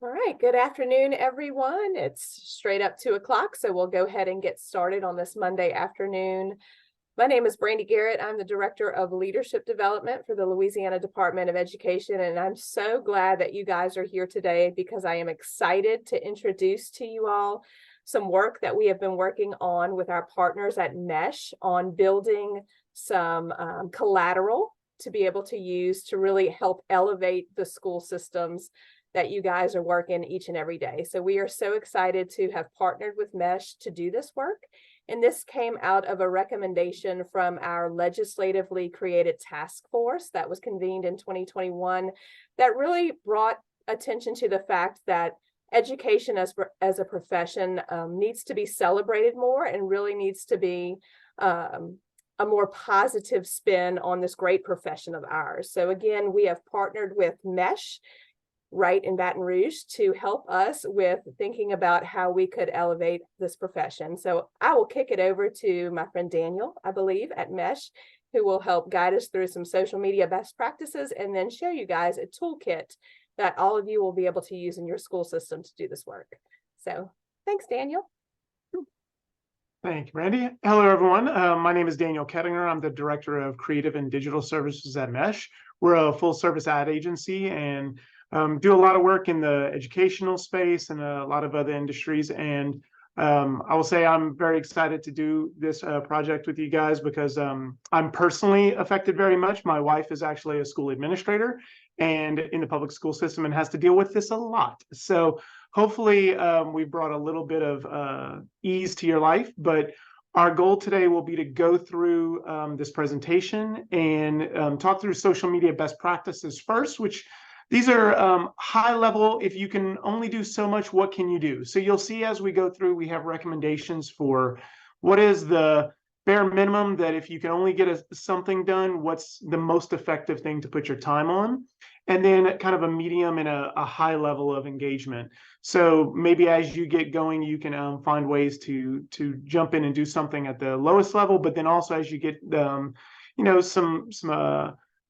All right, good afternoon, everyone. It's straight up 2 o'clock, so we'll go ahead and get started on this Monday afternoon. My name is Brandy Garrett. I'm the Director of Leadership Development for the Louisiana Department of Education, and I'm so glad that you guys are here today because I am excited to introduce to you all some work that we have been working on with our partners at MESH on building some collateral to be able to use to really help elevate the school systems that you guys are working each and every day. So we are so excited to have partnered with MESH to do this work. And this came out of a recommendation from our legislatively created task force that was convened in 2021 that really brought attention to the fact that education as a profession needs to be celebrated more and really needs to be a more positive spin on this great profession of ours. So again, we have partnered with MESH right in Baton Rouge to help us with thinking about how we could elevate this profession. So I will kick it over to my friend Daniel, I believe, at MESH, who will help guide us through some social media best practices and then show you guys a toolkit that all of you will be able to use in your school system to do this work. So thanks, Daniel. Thank you, Randy. Hello, everyone. My name is Daniel Kettinger. I'm the Director of Creative and Digital Services at MESH. We're a full-service ad agency and do a lot of work in the educational space and a lot of other industries. And I will say I'm very excited to do this project with you guys because I'm personally affected very much. My wife is actually a school administrator and in the public school system and has to deal with this a lot. So hopefully we brought a little bit of ease to your life, but our goal today will be to go through this presentation and talk through social media best practices first, which these are high level. If you can only do so much, what can you do? So you'll see as we go through, we have recommendations for what is the bare minimum that if you can only get something done, what's the most effective thing to put your time on? And then kind of a medium and a high level of engagement. So maybe as you get going, you can find ways to jump in and do something at the lowest level, but then also as you get some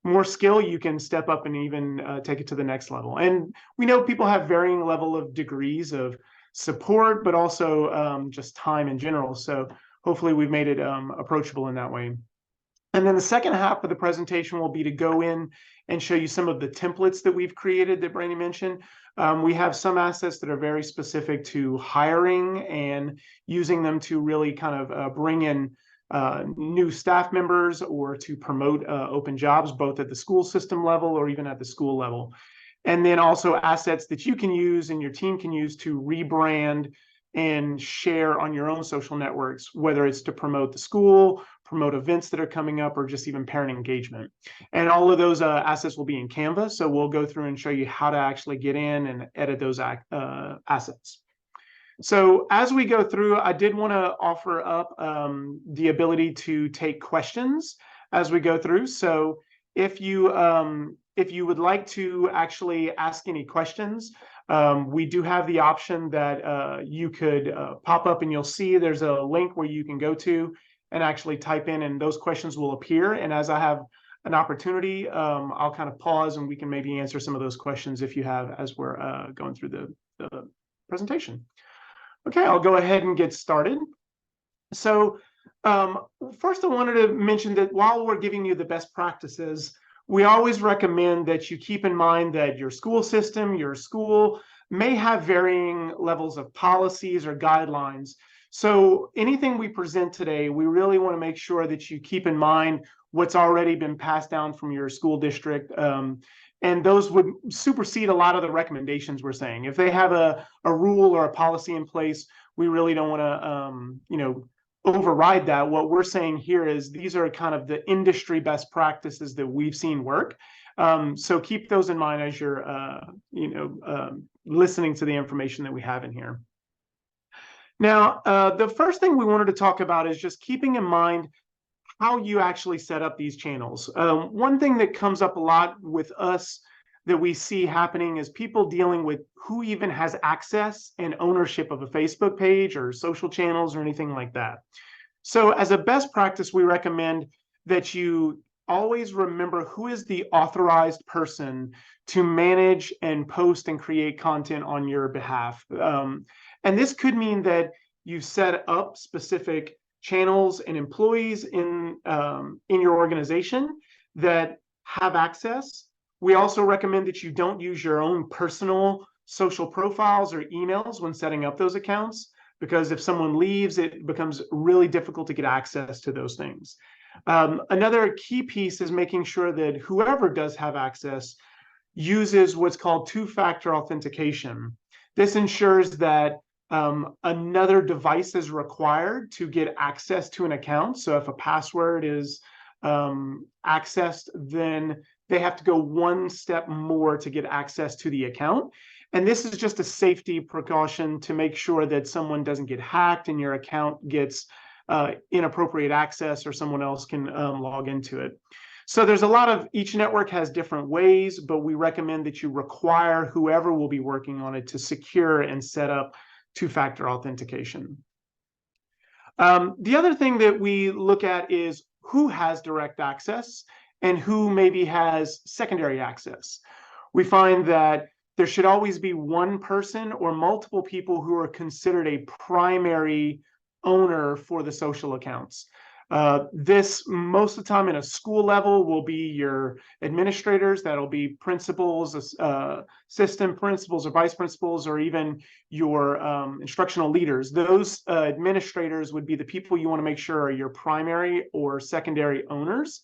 more skill, you can step up and even take it to the next level. And we know people have varying level of degrees of support, but also just time in general. So hopefully we've made it approachable in that way. And then the second half of the presentation will be to go in and show you some of the templates that we've created that Brandy mentioned. We have some assets that are very specific to hiring and using them to really kind of bring in new staff members or to promote open jobs, both at the school system level or even at the school level. And then also assets that you can use and your team can use to rebrand and share on your own social networks, whether it's to promote the school, promote events that are coming up, or just even parent engagement. And all of those assets will be in Canva. So we'll go through and show you how to actually get in and edit those assets. So as we go through, I did want to offer up the ability to take questions as we go through. So if you would like to actually ask any questions, we do have the option that you could pop up and you'll see there's a link where you can go to and actually type in and those questions will appear. And as I have an opportunity, I'll kind of pause and we can maybe answer some of those questions if you have as we're going through the presentation. Okay, I'll go ahead and get started. So first I wanted to mention that while we're giving you the best practices, we always recommend that you keep in mind that your school system, your school may have varying levels of policies or guidelines. So anything we present today, we really want to make sure that you keep in mind what's already been passed down from your school district. And those would supersede a lot of the recommendations we're saying. If they have a rule or a policy in place, we really don't want to, override that. What we're saying here is these are kind of the industry best practices that we've seen work. So keep those in mind as you're, listening to the information that we have in here. Now, the first thing we wanted to talk about is just keeping in mind how you actually set up these channels. One thing that comes up a lot with us that we see happening is people dealing with who even has access and ownership of a Facebook page or social channels or anything like that. So as a best practice, we recommend that you always remember who is the authorized person to manage and post and create content on your behalf. And this could mean that you've set up specific channels and employees in your organization that have access. We also recommend that you don't use your own personal social profiles or emails when setting up those accounts, because if someone leaves, it becomes really difficult to get access to those things. Another key piece is making sure that whoever does have access uses what's called two-factor authentication. This ensures that another device is required to get access to an account. So if a password is accessed, then they have to go one step more to get access to the account. And this is just a safety precaution to make sure that someone doesn't get hacked and your account gets inappropriate access, or someone else can log into it. So there's a lot of, each network has different ways, but we recommend that you require whoever will be working on it to secure and set up two-factor authentication. The other thing that we look at is who has direct access and who maybe has secondary access. We find that there should always be one person or multiple people who are considered a primary owner for the social accounts. This, most of the time in a school level, will be your administrators. That'll be principals, assistant principals or vice principals, or even your instructional leaders. Those administrators would be the people you want to make sure are your primary or secondary owners,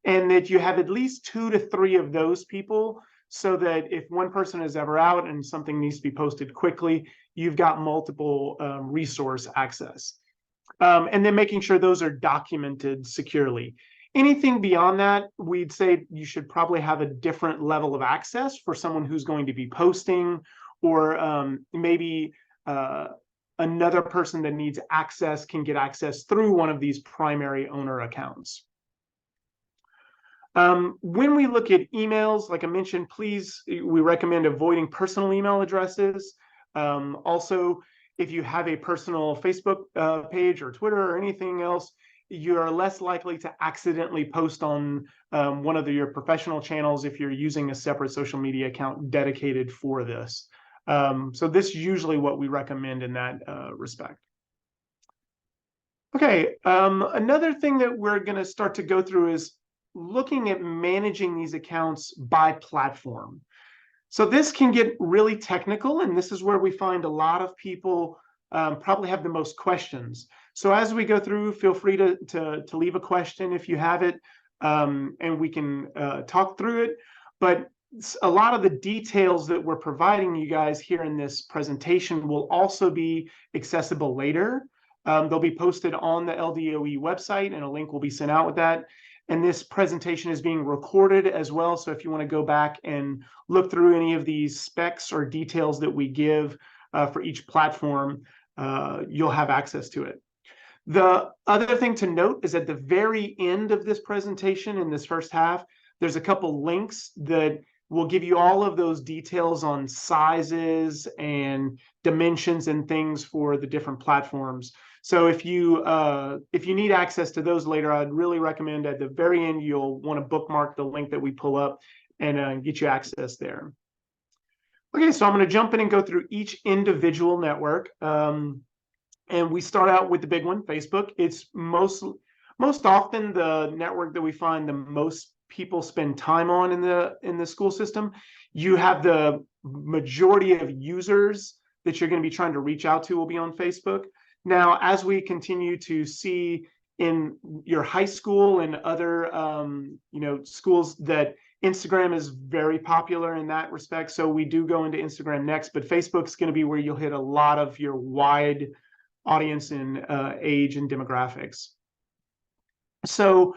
and that you have at least 2 to 3 of those people, so that if one person is ever out and something needs to be posted quickly, you've got multiple resource access. And then making sure those are documented securely. Anything beyond that, we'd say you should probably have a different level of access for someone who's going to be posting, or maybe another person that needs access can get access through one of these primary owner accounts. When we look at emails, like I mentioned, we recommend avoiding personal email addresses. Also, if you have a personal Facebook page or Twitter or anything else, you're less likely to accidentally post on one of your professional channels if you're using a separate social media account dedicated for this. So this is usually what we recommend in that respect. Okay, another thing that we're going to start to go through is looking at managing these accounts by platform. So this can get really technical, and this is where we find a lot of people probably have the most questions. So as we go through, feel free to leave a question if you have it, and we can talk through it. But a lot of the details that we're providing you guys here in this presentation will also be accessible later. They'll be posted on the LDOE website, and a link will be sent out with that. And this presentation is being recorded as well. So if you want to go back and look through any of these specs or details that we give for each platform, you'll have access to it. The other thing to note is at the very end of this presentation, in this first half, there's a couple links that will give you all of those details on sizes and dimensions and things for the different platforms. So if you need access to those later, I'd really recommend at the very end, you'll want to bookmark the link that we pull up and get you access there. Okay, so I'm going to jump in and go through each individual network. And we start out with the big one, Facebook. It's most often the network that we find the most people spend time on in the school system. You have the majority of users that you're going to be trying to reach out to will be on Facebook. Now, as we continue to see in your high school and other schools, that Instagram is very popular in that respect. So we do go into Instagram next, but Facebook's going to be where you'll hit a lot of your wide audience in age and demographics. So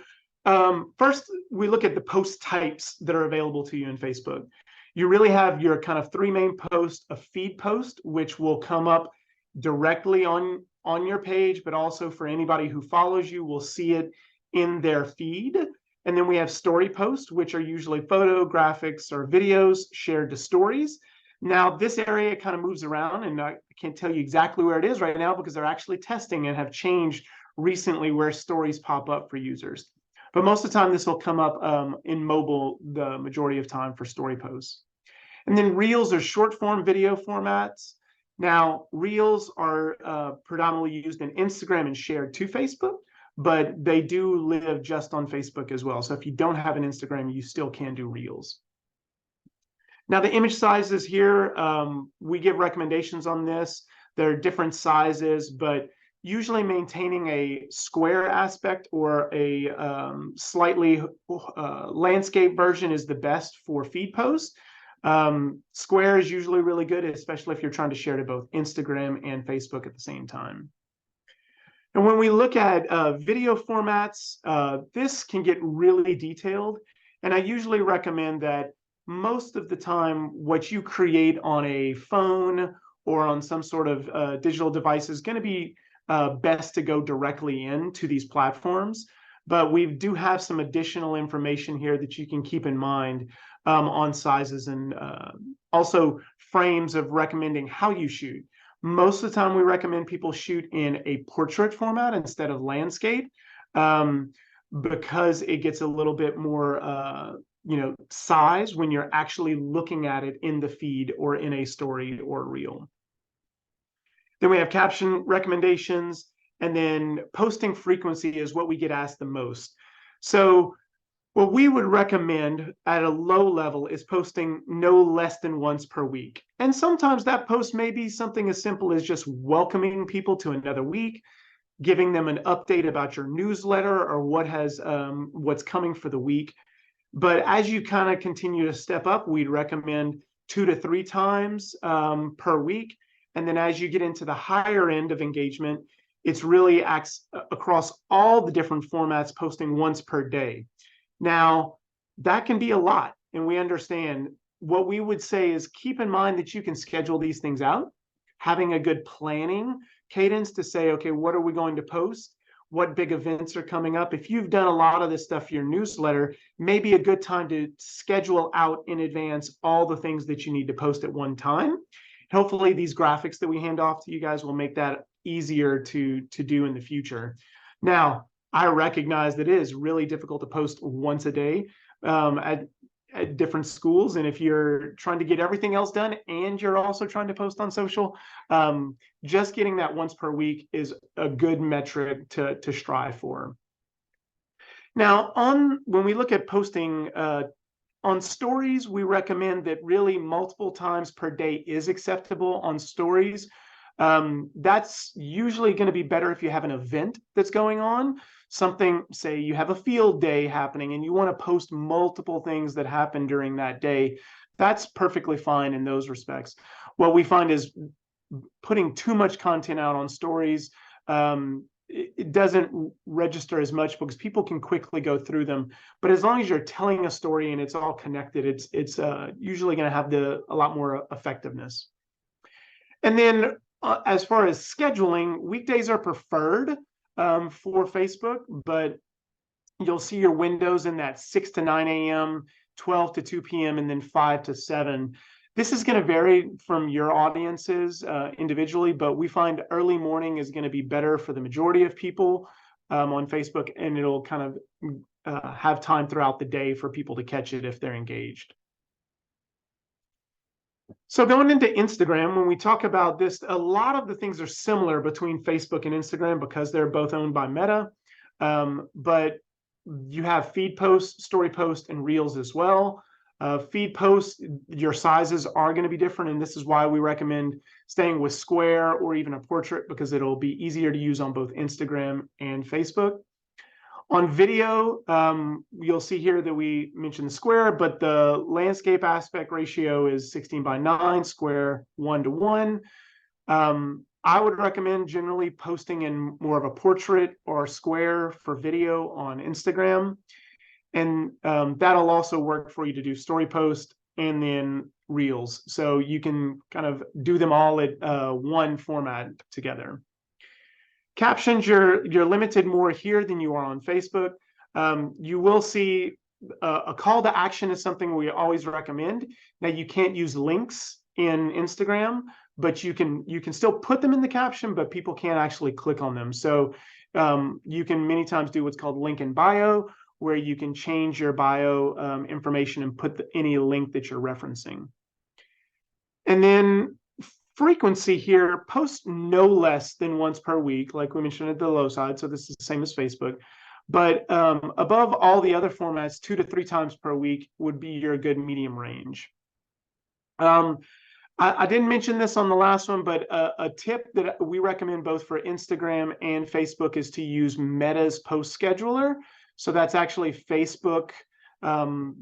first, we look at the post types that are available to you in Facebook. You really have your kind of 3 main posts: a feed post, which will come up directly on your page, but also for anybody who follows you will see it in their feed. And then we have story posts, which are usually photographics or videos shared to stories. Now, this area kind of moves around, and I can't tell you exactly where it is right now because they're actually testing and have changed recently where stories pop up for users. But most of the time, this will come up in mobile the majority of time for story posts. And then Reels are short form video formats. Now, Reels are predominantly used in Instagram and shared to Facebook, but they do live just on Facebook as well. So if you don't have an Instagram, you still can do Reels. Now, the image sizes here, we give recommendations on this. There are different sizes, but usually maintaining a square aspect or a slightly landscape version is the best for feed posts. Square is usually really good, especially if you're trying to share to both Instagram and Facebook at the same time. And when we look at video formats, this can get really detailed. And I usually recommend that most of the time, what you create on a phone or on some sort of digital device is going to be best to go directly into these platforms. But we do have some additional information here that you can keep in mind on sizes and also frames of recommending how you shoot. Most of the time, we recommend people shoot in a portrait format instead of landscape because it gets a little bit more size when you're actually looking at it in the feed or in a story or reel. Then we have caption recommendations, and then posting frequency is what we get asked the most. So what we would recommend at a low level is posting no less than once per week. And sometimes that post may be something as simple as just welcoming people to another week, giving them an update about your newsletter or what's coming for the week. But as you kind of continue to step up, we'd recommend 2 to 3 times per week. And then as you get into the higher end of engagement, it's really across all the different formats, posting once per day. Now, that can be a lot, and we understand. What we would say is keep in mind that you can schedule these things out, having a good planning cadence to say, okay, what are we going to post? What big events are coming up? If you've done a lot of this stuff for your newsletter, maybe a good time to schedule out in advance all the things that you need to post at one time. Hopefully, these graphics that we hand off to you guys will make that easier to do in the future. Now, I recognize that it is really difficult to post once a day at different schools. And if you're trying to get everything else done and you're also trying to post on social, just getting that once per week is a good metric to strive for. Now, when we look at posting on stories, we recommend that really multiple times per day is acceptable on stories. That's usually going to be better if you have an event that's going on. Something, say you have a field day happening and you want to post multiple things that happen during that day. That's perfectly fine in those respects. What we find is putting too much content out on stories, it doesn't register as much because people can quickly go through them. But as long as you're telling a story and it's all connected, it's usually going to have a lot more effectiveness. And then as far as scheduling, weekdays are preferred for Facebook, but you'll see your windows in that 6 to 9 a.m., 12 to 2 p.m., and then 5 to 7. This is going to vary from your audiences individually, but we find early morning is going to be better for the majority of people on Facebook, and it'll kind of have time throughout the day for people to catch it if they're engaged. So going into Instagram, when we talk about this, a lot of the things are similar between Facebook and Instagram because they're both owned by Meta. But you have feed posts, story posts, and reels as well. Feed posts, your sizes are going to be different, and this is why we recommend staying with square or even a portrait because it'll be easier to use on both Instagram and Facebook. On video, you'll see here that we mentioned the square, but the landscape aspect ratio is 16:9, square 1:1. I would recommend generally posting in more of a portrait or square for video on Instagram. And that'll also work for you to do story post and then reels. So you can kind of do them all at one format together. Captions, you're limited more here than you are on Facebook. You will see a call to action is something we always recommend. Now, you can't use links in Instagram, but you can still put them in the caption, but people can't actually click on them. So you can many times do what's called link in bio, where you can change your bio information and put any link that you're referencing. And then frequency here, post no less than once per week, like we mentioned at the low side. So this is the same as Facebook. But above all the other formats, 2 to 3 times per week would be your good medium range. I didn't mention this on the last one, but a tip that we recommend both for Instagram and Facebook is to use Meta's post scheduler. So that's actually Facebook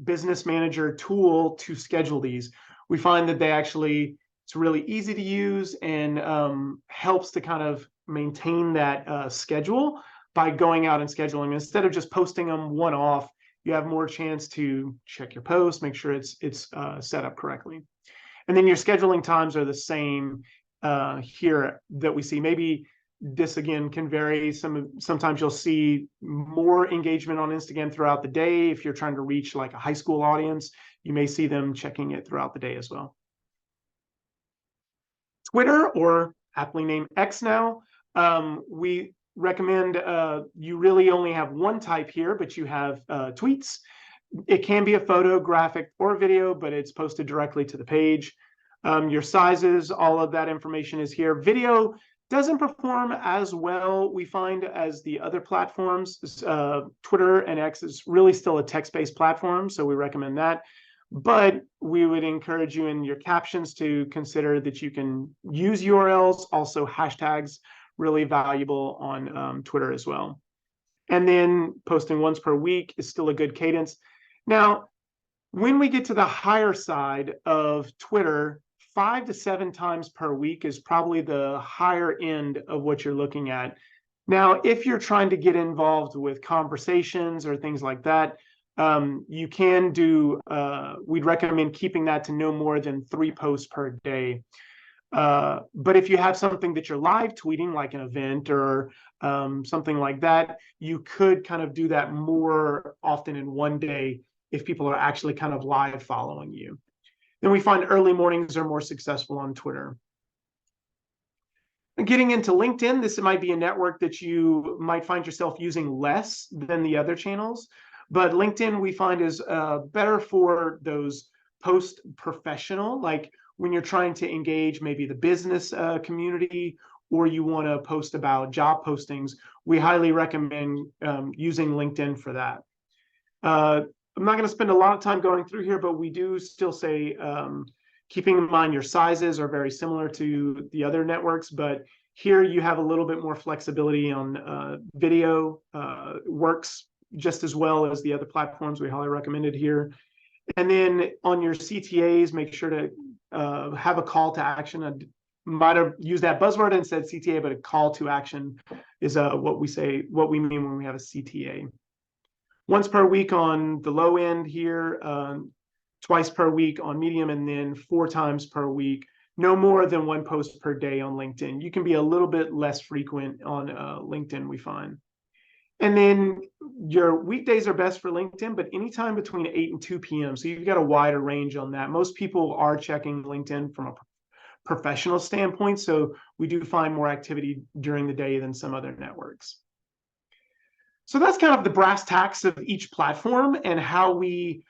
business manager tool to schedule these. We find that it's really easy to use and helps to kind of maintain that schedule by going out and scheduling. Instead of just posting them one off, you have more chance to check your post, make sure it's set up correctly. And then your scheduling times are the same here that we see. Maybe this again can vary. Sometimes you'll see more engagement on Instagram throughout the day. If you're trying to reach like a high school audience, you may see them checking it throughout the day as well. Twitter, or aptly named X now, we recommend you really only have one type here, but you have tweets. It can be a photo, graphic, or video, but it's posted directly to the page. Your sizes, all of that information is here. Video doesn't perform as well, we find, as the other platforms. Twitter and X is really still a text-based platform, so we recommend that. But we would encourage you in your captions to consider that you can use URLs, also hashtags, really valuable on Twitter as well. And then posting once per week is still a good cadence. Now, when we get to the higher side of Twitter, 5 to 7 times per week is probably the higher end of what you're looking at. Now, if you're trying to get involved with conversations or things like that, you can do, we'd recommend keeping that to no more than 3 posts per day. But if you have something that you're live tweeting, like an event or something like that, you could kind of do that more often in one day if people are actually kind of live following you. Then we find early mornings are more successful on Twitter. And getting into LinkedIn, this might be a network that you might find yourself using less than the other channels. But LinkedIn we find is better for those post-professional, like when you're trying to engage maybe the business community, or you want to post about job postings. We highly recommend using LinkedIn for that. I'm not going to spend a lot of time going through here, but we do still say keeping in mind your sizes are very similar to the other networks, but here you have a little bit more flexibility on video, works just as well as the other platforms. We highly recommend it here. And then on your CTAs, make sure to have a call to action. I might have used that buzzword and said CTA, but a call to action is what we mean when we have a CTA. Once per week on the low end here, twice per week on medium, and then 4 times per week. No more than 1 post per day on LinkedIn. You can be a little bit less frequent on LinkedIn, we find. And then your weekdays are best for LinkedIn, but anytime between 8 and 2 p.m. So you've got a wider range on that. Most people are checking LinkedIn from a professional standpoint, so we do find more activity during the day than some other networks. So that's kind of the brass tacks of each platform and how we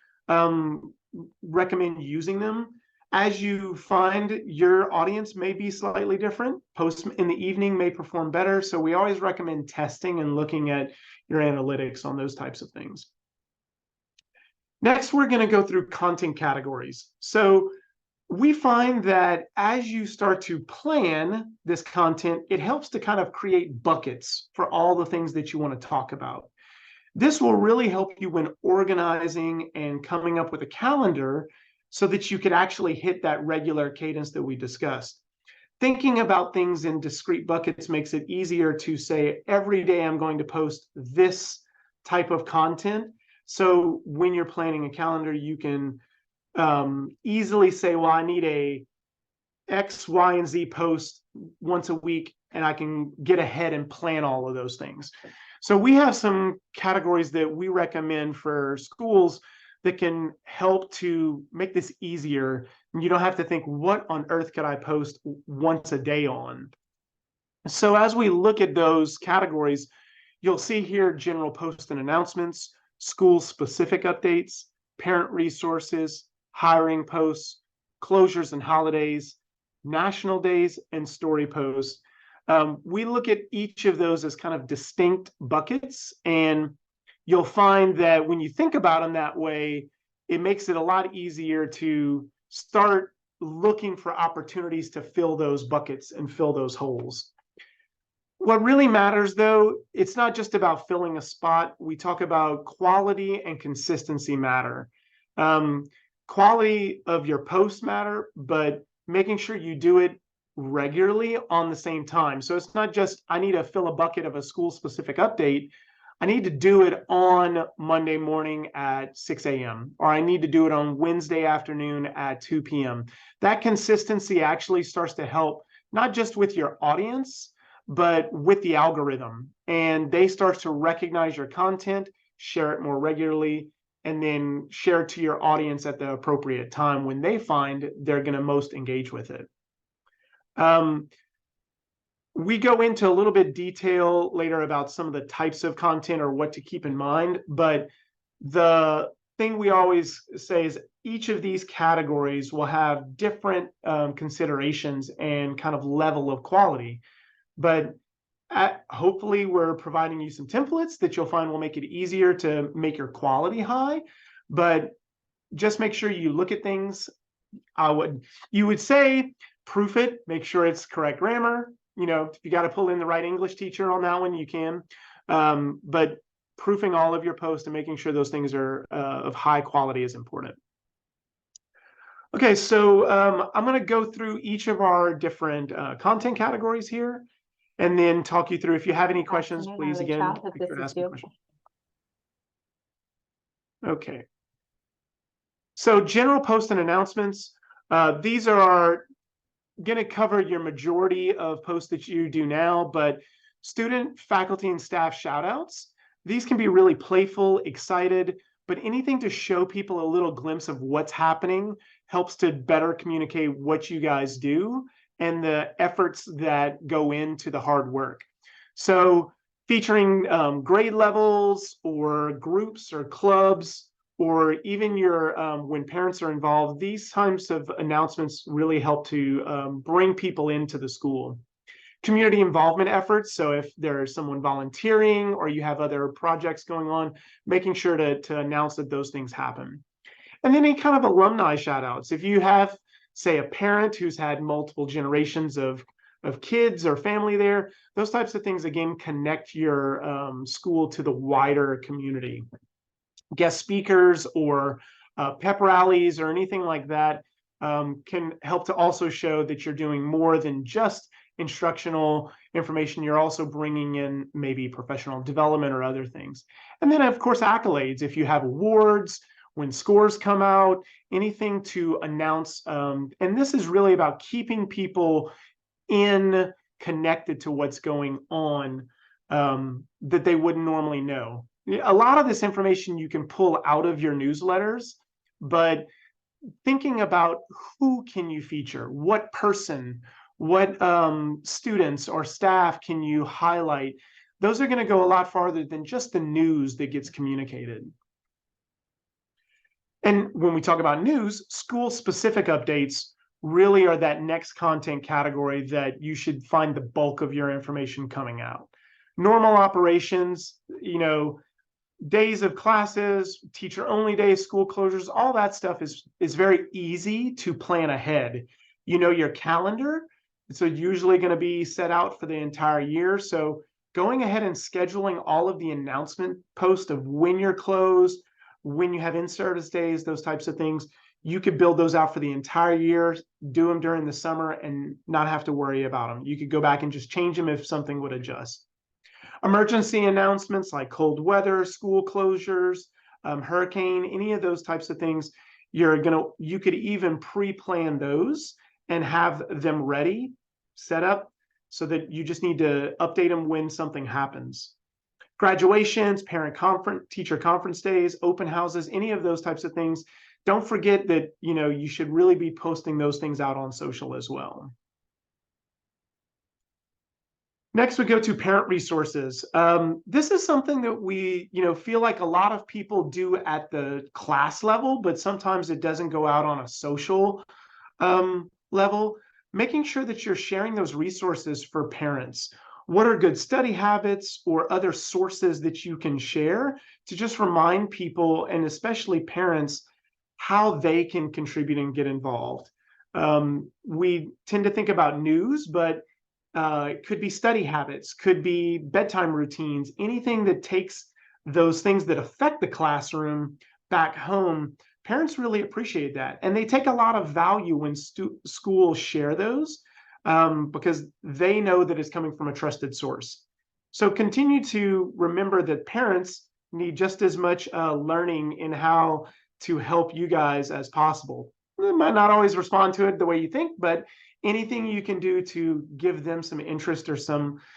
recommend using them. As you find your audience may be slightly different, posts in the evening may perform better. So we always recommend testing and looking at your analytics on those types of things. Next, we're going to go through content categories. So we find that as you start to plan this content, it helps to kind of create buckets for all the things that you want to talk about. This will really help you when organizing and coming up with a calendar so that you could actually hit that regular cadence that we discussed. Thinking about things in discrete buckets makes it easier to say, every day I'm going to post this type of content. So when you're planning a calendar, you can easily say, well, I need a X, Y, and Z post once a week, and I can get ahead and plan all of those things. So we have some categories that we recommend for schools that can help to make this easier. You don't have to think, what on earth could I post once a day on? So as we look at those categories, you'll see here general posts and announcements, school-specific updates, parent resources, hiring posts, closures and holidays, national days, and story posts. We look at each of those as kind of distinct buckets, and you'll find that when you think about them that way, it makes it a lot easier to start looking for opportunities to fill those buckets and fill those holes. What really matters, though, it's not just about filling a spot. We talk about quality and consistency matter. Quality of your posts matter, but making sure you do it regularly on the same time. So it's not just, I need to fill a bucket of a school-specific update. I need to do it on Monday morning at 6 a.m., or I need to do it on Wednesday afternoon at 2 p.m. That consistency actually starts to help not just with your audience, but with the algorithm. And they start to recognize your content, share it more regularly, and then share it to your audience at the appropriate time when they find they're going to most engage with it. We go into a little bit detail later about some of the types of content or what to keep in mind, but the thing we always say is each of these categories will have different considerations and kind of level of quality. But hopefully we're providing you some templates that you'll find will make it easier to make your quality high, but just make sure you look at things. You would say proof it, make sure it's correct grammar. You know, if you got to pull in the right English teacher on that one, you can. But proofing all of your posts and making sure those things are of high quality is important. Okay, so I'm going to go through each of our different content categories here, and then talk you through. If you have any questions, please again, make sure to ask me a question. Okay. So general posts and announcements. These are going to cover your majority of posts that you do now, but student, faculty, and staff shout outs. These can be really playful, excited, but anything to show people a little glimpse of what's happening helps to better communicate what you guys do and the efforts that go into the hard work. So featuring grade levels or groups or clubs, or even your when parents are involved, these types of announcements really help to bring people into the school. Community involvement efforts, so if there's someone volunteering or you have other projects going on, making sure to announce that those things happen. And then any kind of alumni shout outs. If you have, say, a parent who's had multiple generations of kids or family there, those types of things, again, connect your school to the wider community. Guest speakers or pep rallies or anything like that can help to also show that you're doing more than just instructional information. You're also bringing in maybe professional development or other things. And then, of course, accolades. If you have awards, when scores come out, anything to announce. And this is really about keeping people connected to what's going on that they wouldn't normally know. A lot of this information you can pull out of your newsletters, but thinking about who can you feature, what person, what students or staff can you highlight, those are going to go a lot farther than just the news that gets communicated. And when we talk about news, school-specific updates really are that next content category that you should find the bulk of your information coming out. Normal operations, you know, days of classes, teacher-only days, school closures, all that stuff is very easy to plan ahead. You know your calendar, so usually going to be set out for the entire year. So going ahead and scheduling all of the announcement posts of when you're closed, when you have in-service days, those types of things, you could build those out for the entire year, do them during the summer, and not have to worry about them. You could go back and just change them if something would adjust. Emergency announcements like cold weather, school closures, hurricane, any of those types of things, you could even pre-plan those and have them ready, set up, so that you just need to update them when something happens. Graduations, parent conference, teacher conference days, open houses, any of those types of things. Don't forget that, you know, you should really be posting those things out on social as well. Next, we go to parent resources. This is something that we, feel like a lot of people do at the class level, but sometimes it doesn't go out on a social level. Making sure that you're sharing those resources for parents. What are good study habits or other sources that you can share to just remind people, and especially parents, how they can contribute and get involved? We tend to think about news, but it could be study habits, could be bedtime routines, anything that takes those things that affect the classroom back home. Parents really appreciate that. And they take a lot of value when schools share those because they know that it's coming from a trusted source. So continue to remember that parents need just as much learning in how to help you guys as possible. They might not always respond to it the way you think, but anything you can do to give them some interest or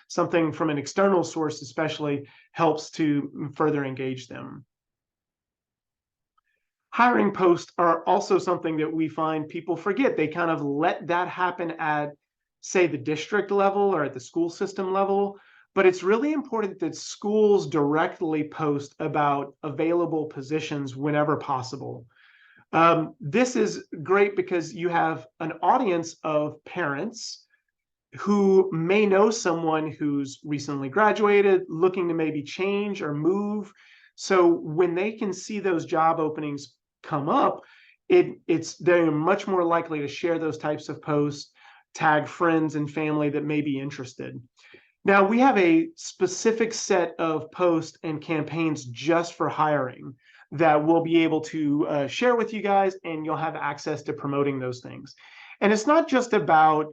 something from an external source especially helps to further engage them. Hiring posts are also something that we find people forget. They kind of let that happen at, say, the district level or at the school system level, but it's really important that schools directly post about available positions whenever possible. This is great because you have an audience of parents who may know someone who's recently graduated, looking to maybe change or move. So when they can see those job openings come up, they're much more likely to share those types of posts, tag friends and family that may be interested. Now, we have a specific set of posts and campaigns just for hiring that we'll be able to share with you guys, and you'll have access to promoting those things. And it's not just about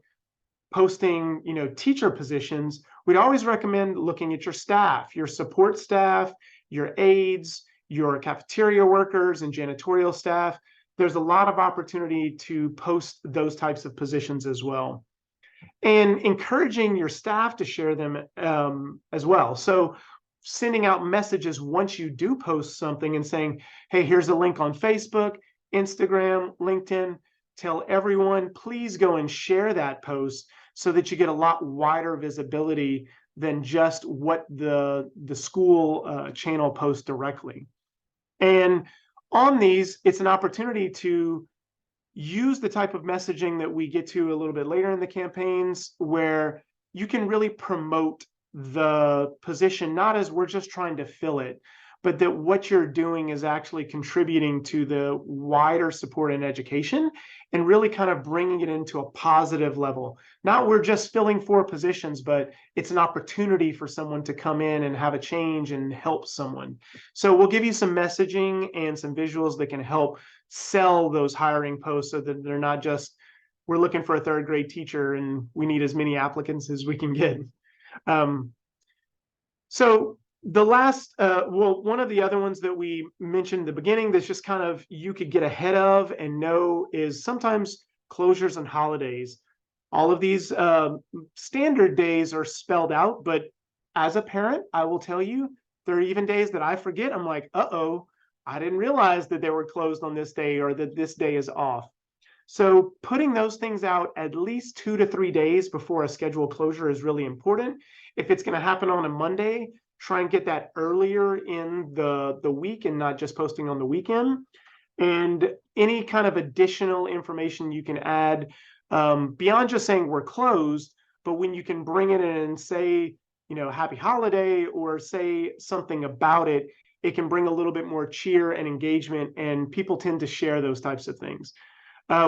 posting, teacher positions. We'd always recommend looking at your staff, your support staff, your aides, your cafeteria workers and janitorial staff. There's a lot of opportunity to post those types of positions as well. And encouraging your staff to share them as well. So sending out messages once you do post something and saying, hey, here's a link on Facebook, Instagram, LinkedIn. Tell everyone, please go and share that post so that you get a lot wider visibility than just what the school channel posts directly. And on these, it's an opportunity to use the type of messaging that we get to a little bit later in the campaigns, where you can really promote the position, not as we're just trying to fill it, but that what you're doing is actually contributing to the wider support and education and really kind of bringing it into a positive level. Not we're just filling 4 positions, but it's an opportunity for someone to come in and have a change and help someone. So we'll give you some messaging and some visuals that can help sell those hiring posts so that they're not just, we're looking for a 3rd grade teacher and we need as many applicants as we can get. So the last, one of the other ones that we mentioned at the beginning that's just kind of you could get ahead of and know is sometimes closures and holidays. All of these standard days are spelled out, but as a parent, I will tell you, there are even days that I forget. I'm like, uh-oh, I didn't realize that they were closed on this day or that this day is off. So putting those things out at least 2 to 3 days before a scheduled closure is really important. If it's going to happen on a Monday, try and get that earlier in the week and not just posting on the weekend. And any kind of additional information you can add beyond just saying we're closed, but when you can bring it in and say, happy holiday or say something about it, it can bring a little bit more cheer and engagement, and people tend to share those types of things.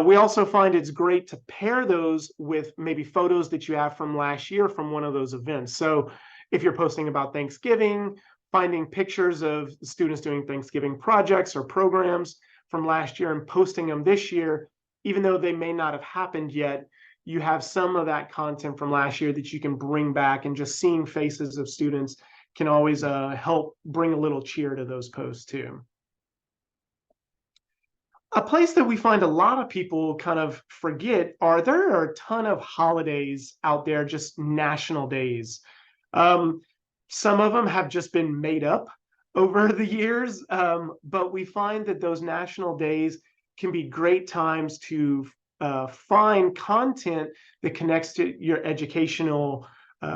We also find it's great to pair those with maybe photos that you have from last year from one of those events. So if you're posting about Thanksgiving, finding pictures of students doing Thanksgiving projects or programs from last year and posting them this year, even though they may not have happened yet, you have some of that content from last year that you can bring back, and just seeing faces of students can always help bring a little cheer to those posts too. A place that we find a lot of people kind of forget there are a ton of holidays out there, just national days. Some of them have just been made up over the years, but we find that those national days can be great times to find content that connects to your educational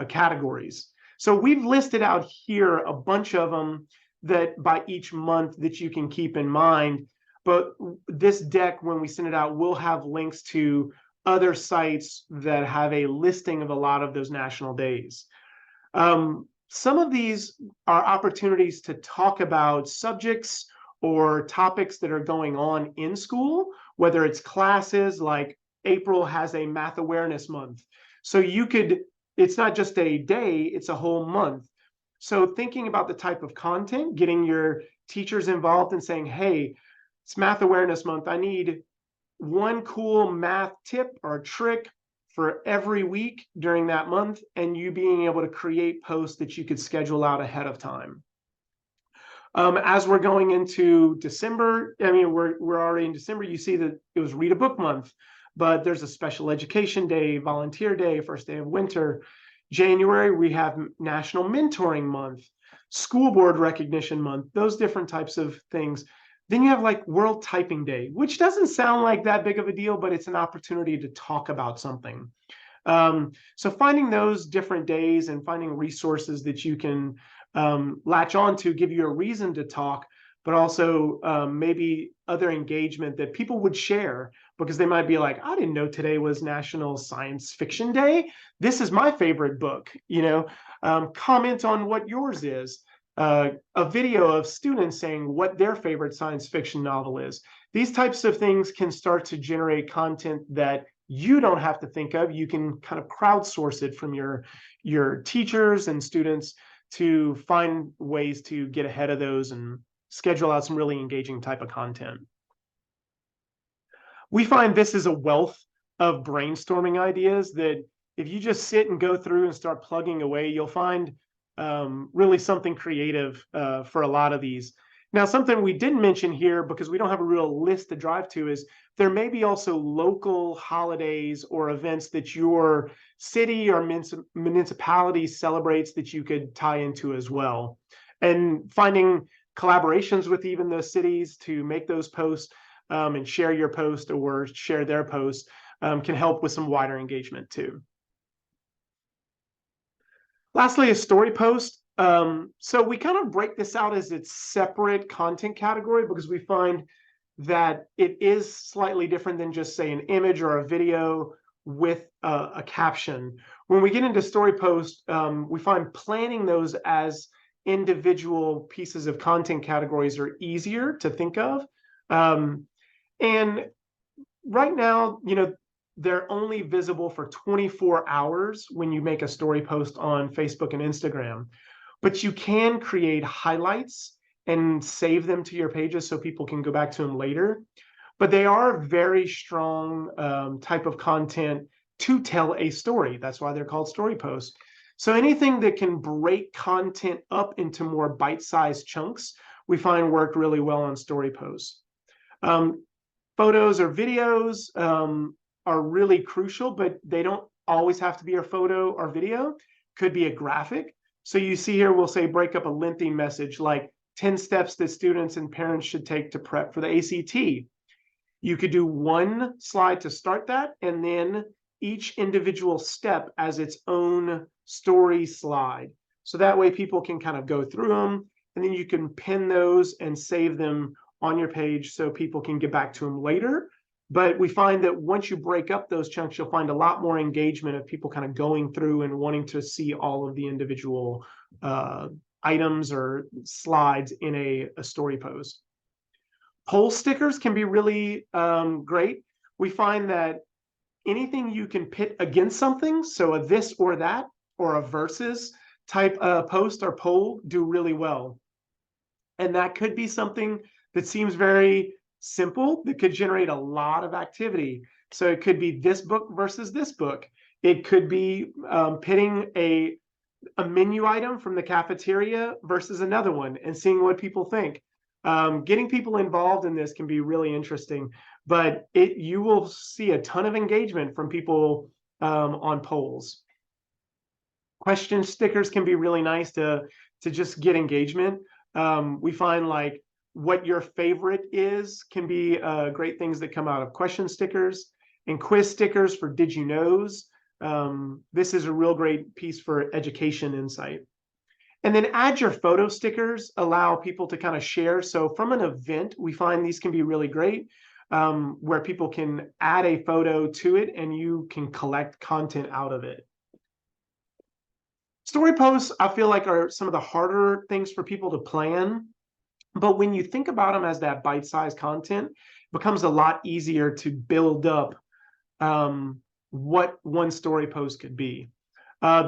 categories. So we've listed out here a bunch of them that by each month that you can keep in mind. But this deck, when we send it out, will have links to other sites that have a listing of a lot of those national days. Some of these are opportunities to talk about subjects or topics that are going on in school, whether it's classes, like April has a math awareness month. So it's not just a day, it's a whole month. So thinking about the type of content, getting your teachers involved and saying, hey, it's math awareness month. I need one cool math tip or trick for every week during that month, and you being able to create posts that you could schedule out ahead of time. As we're going into December, I mean, we're already in December, you see that it was Read a Book Month, but there's a special education day, volunteer day, first day of winter. January, we have National Mentoring Month, School Board Recognition Month, those different types of things. Then you have like World Typing Day, which doesn't sound like that big of a deal, but it's an opportunity to talk about something. So finding those different days and finding resources that you can latch on to give you a reason to talk, but also maybe other engagement that people would share, because they might be like, I didn't know today was National Science Fiction Day. This is my favorite book, comment on what yours is. A video of students saying what their favorite science fiction novel is. These types of things can start to generate content that you don't have to think of. You can kind of crowdsource it from your teachers and students to find ways to get ahead of those and schedule out some really engaging type of content. We find this is a wealth of brainstorming ideas that if you just sit and go through and start plugging away, you'll find really something creative for a lot of these. Now, something we didn't mention here, because we don't have a real list to drive to, is there may be also local holidays or events that your city or municipality celebrates that you could tie into as well. And finding collaborations with even those cities to make those posts and share your post or share their post can help with some wider engagement too. Lastly, a story post. So we kind of break this out as its separate content category because we find that it is slightly different than just, say, an image or a video with a caption. When we get into story posts, we find planning those as individual pieces of content categories are easier to think of. And right now, they're only visible for 24 hours when you make a story post on Facebook and Instagram. But you can create highlights and save them to your pages so people can go back to them later. But they are a very strong type of content to tell a story. That's why they're called story posts. So anything that can break content up into more bite-sized chunks, we find work really well on story posts. Photos or videos are really crucial, but they don't always have to be a photo or video. Could be a graphic. So you see here, we'll say break up a lengthy message like 10 steps that students and parents should take to prep for the ACT. You could do one slide to start that, and then each individual step as its own story slide. So that way people can kind of go through them, and then you can pin those and save them on your page so people can get back to them later. But we find that once you break up those chunks, you'll find a lot more engagement of people kind of going through and wanting to see all of the individual items or slides in a story post. Poll stickers can be really great. We find that anything you can pit against something, so a this or that or a versus type post or poll, do really well. And that could be something that seems very simple that could generate a lot of activity. So it could be this book versus this book. It could be pitting a menu item from the cafeteria versus another one and seeing what people think. Getting people involved in this can be really interesting, but you will see a ton of engagement from people on polls. Question stickers can be really nice to just get engagement. We find like what your favorite is can be great things that come out of question stickers, and quiz stickers for did you knows This is a real great piece for education insight. And then add your photo stickers, allow people to kind of share. So from an event, we find these can be really great, where people can add a photo to it and you can collect content out of it. Story posts, I feel like, are some of the harder things for people to plan. But when you think about them as that bite-sized content, it becomes a lot easier to build up what one story post could be.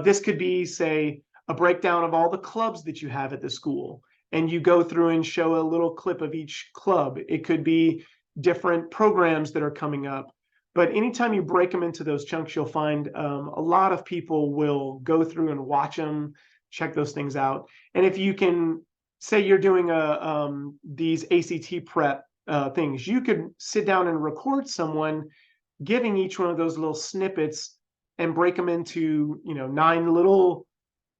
This could be, say, a breakdown of all the clubs that you have at the school, and you go through and show a little clip of each club. It could be different programs that are coming up. But anytime you break them into those chunks, you'll find a lot of people will go through and watch them, check those things out. And if you can, say you're doing these ACT prep things, you could sit down and record someone giving each one of those little snippets and break them into 9 little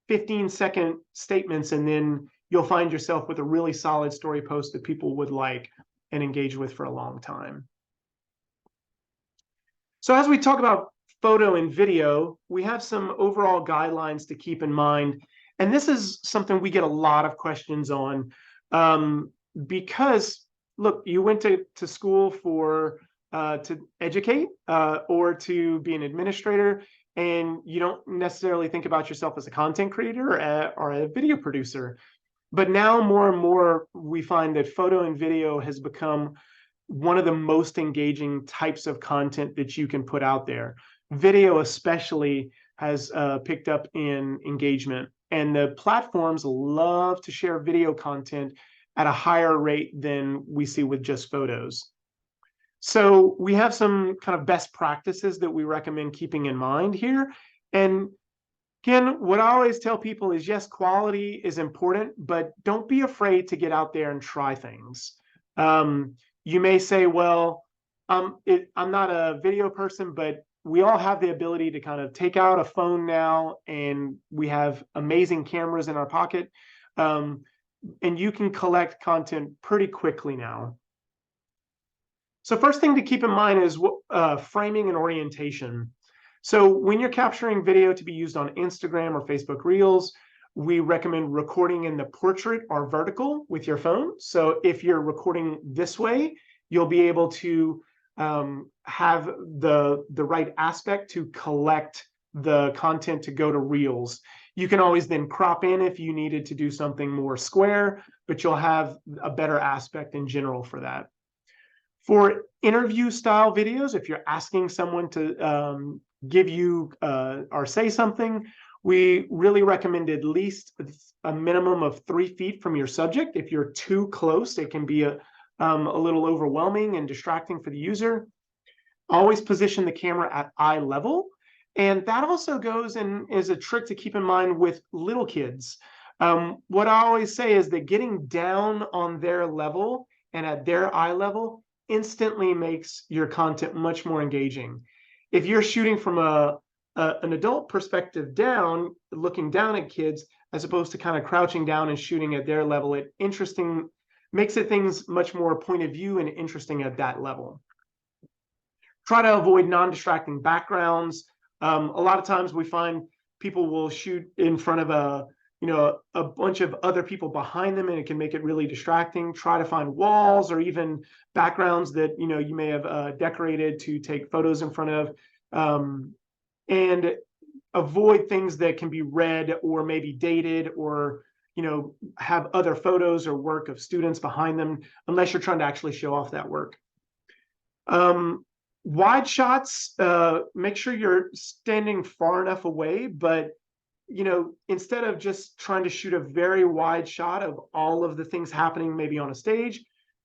15-second statements, and then you'll find yourself with a really solid story post that people would like and engage with for a long time. So as we talk about photo and video, we have some overall guidelines to keep in mind. And this is something we get a lot of questions on, because, look, you went to school for to educate or to be an administrator, and you don't necessarily think about yourself as a content creator or a video producer. But now more and more, we find that photo and video has become one of the most engaging types of content that you can put out there. Video especially has picked up in engagement, and the platforms love to share video content at a higher rate than we see with just photos. So we have some kind of best practices that we recommend keeping in mind here. And again, what I always tell people is, yes, quality is important, but don't be afraid to get out there and try things. You may say, well, I'm not a video person, but we all have the ability to kind of take out a phone now, and we have amazing cameras in our pocket, and you can collect content pretty quickly now. So first thing to keep in mind is framing and orientation. So when you're capturing video to be used on Instagram or Facebook Reels, we recommend recording in the portrait or vertical with your phone. So if you're recording this way, you'll be able to have the right aspect to collect the content to go to Reels. You can always then crop in if you needed to do something more square, but you'll have a better aspect in general for that. For interview style videos, if you're asking someone to give you or say something, we really recommend at least a minimum of 3 feet from your subject. If you're too close, it can be a little overwhelming and distracting for the user. Always position the camera at eye level. And that also goes and is a trick to keep in mind with little kids. What I always say is that getting down on their level and at their eye level instantly makes your content much more engaging. If you're shooting from an adult perspective down, looking down at kids, as opposed to kind of crouching down and shooting at their level, it makes it things much more point of view and interesting at that level. Try to avoid non-distracting backgrounds. A lot of times we find people will shoot in front of a bunch of other people behind them, and it can make it really distracting. Try to find walls or even backgrounds that you may have decorated to take photos in front of, and avoid things that can be read or maybe dated or have other photos or work of students behind them, unless you're trying to actually show off that work. Wide shots, make sure you're standing far enough away, but instead of just trying to shoot a very wide shot of all of the things happening maybe on a stage,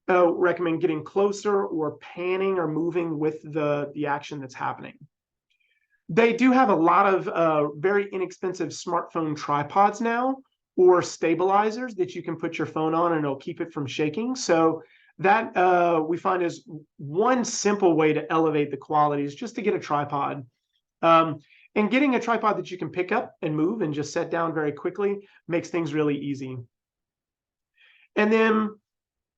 recommend getting closer or panning or moving with the action that's happening. They do have a lot of very inexpensive smartphone tripods now, or stabilizers that you can put your phone on and it'll keep it from shaking. So that we find is one simple way to elevate the quality, is just to get a tripod. And getting a tripod that you can pick up and move and just set down very quickly makes things really easy. And then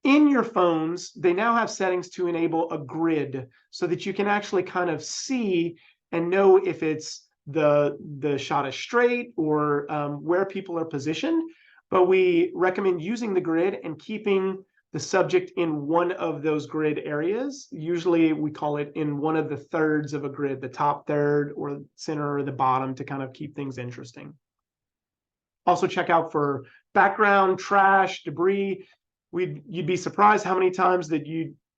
in your phones, they now have settings to enable a grid so that you can actually kind of see and know if it's the shot is straight or where people are positioned, but we recommend using the grid and keeping the subject in one of those grid areas. Usually we call it in one of the thirds of a grid, the top third or center or the bottom, to kind of keep things interesting. Also check out for background, trash, debris. You'd be surprised how many times that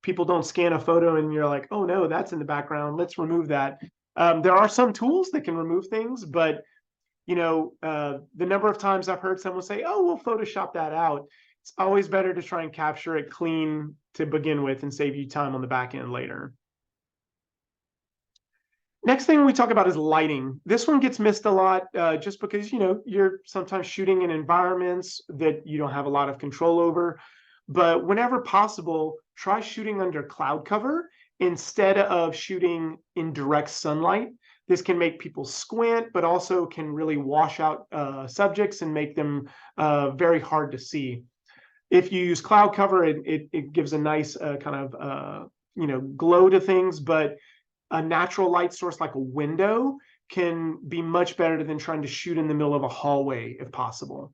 people don't scan a photo and you're like, oh no, that's in the background, let's remove that. There are some tools that can remove things, but the number of times I've heard someone say, oh, we'll Photoshop that out. It's always better to try and capture it clean to begin with and save you time on the back end later. Next thing we talk about is lighting. This one gets missed a lot just because, you're sometimes shooting in environments that you don't have a lot of control over. But whenever possible, try shooting under cloud cover instead of shooting in direct sunlight. This can make people squint, but also can really wash out subjects and make them very hard to see. If you use cloud cover, it gives a nice kind of glow to things, but a natural light source like a window can be much better than trying to shoot in the middle of a hallway if possible.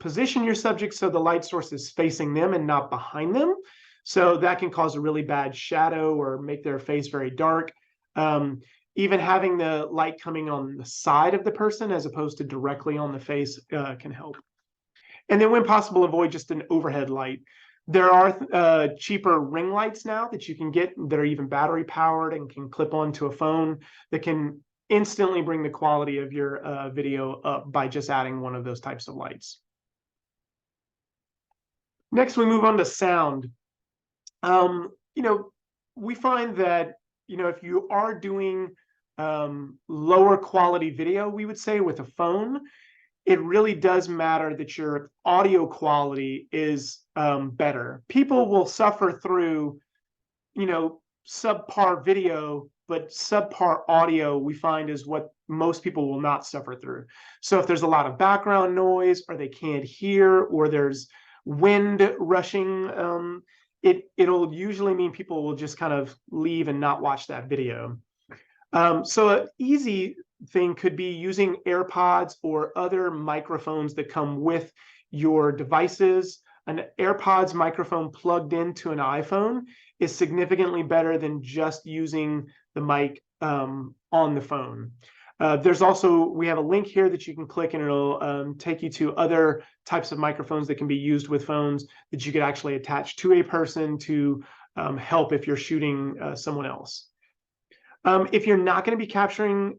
Position your subject so the light source is facing them and not behind them. So that can cause a really bad shadow or make their face very dark. Even having the light coming on the side of the person as opposed to directly on the face can help. And then when possible, avoid just an overhead light. There are cheaper ring lights now that you can get that are even battery powered and can clip onto a phone that can instantly bring the quality of your video up by just adding one of those types of lights. Next, we move on to sound. We find that, if you are doing lower quality video, we would say with a phone, it really does matter that your audio quality is better. People will suffer through, subpar video, but subpar audio we find is what most people will not suffer through. So if there's a lot of background noise or they can't hear or there's wind rushing, it'll usually mean people will just kind of leave and not watch that video. So an easy thing could be using AirPods or other microphones that come with your devices. An AirPods microphone plugged into an iPhone is significantly better than just using the mic on the phone. We have a link here that you can click and it'll take you to other types of microphones that can be used with phones that you could actually attach to a person to help if you're shooting someone else. If you're not going to be capturing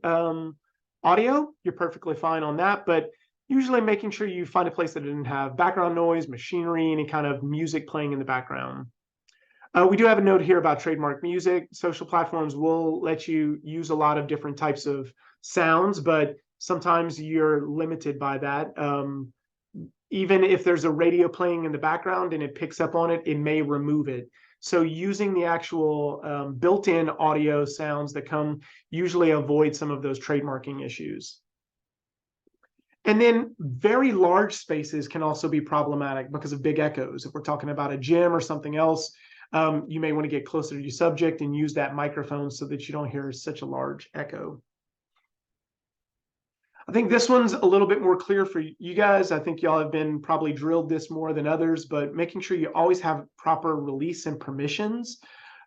audio, you're perfectly fine on that, but usually making sure you find a place that didn't have background noise, machinery, any kind of music playing in the background. We do have a note here about trademark music. Social platforms will let you use a lot of different types of sounds, but sometimes you're limited by that. Even if there's a radio playing in the background and it picks up on it, it may remove it. So using the actual built-in audio sounds that come usually avoid some of those trademarking issues. And then very large spaces can also be problematic because of big echoes. If we're talking about a gym or something else, you may want to get closer to your subject and use that microphone so that you don't hear such a large echo. I think this one's a little bit more clear for you guys. I think y'all have been probably drilled this more than others, but making sure you always have proper release and permissions.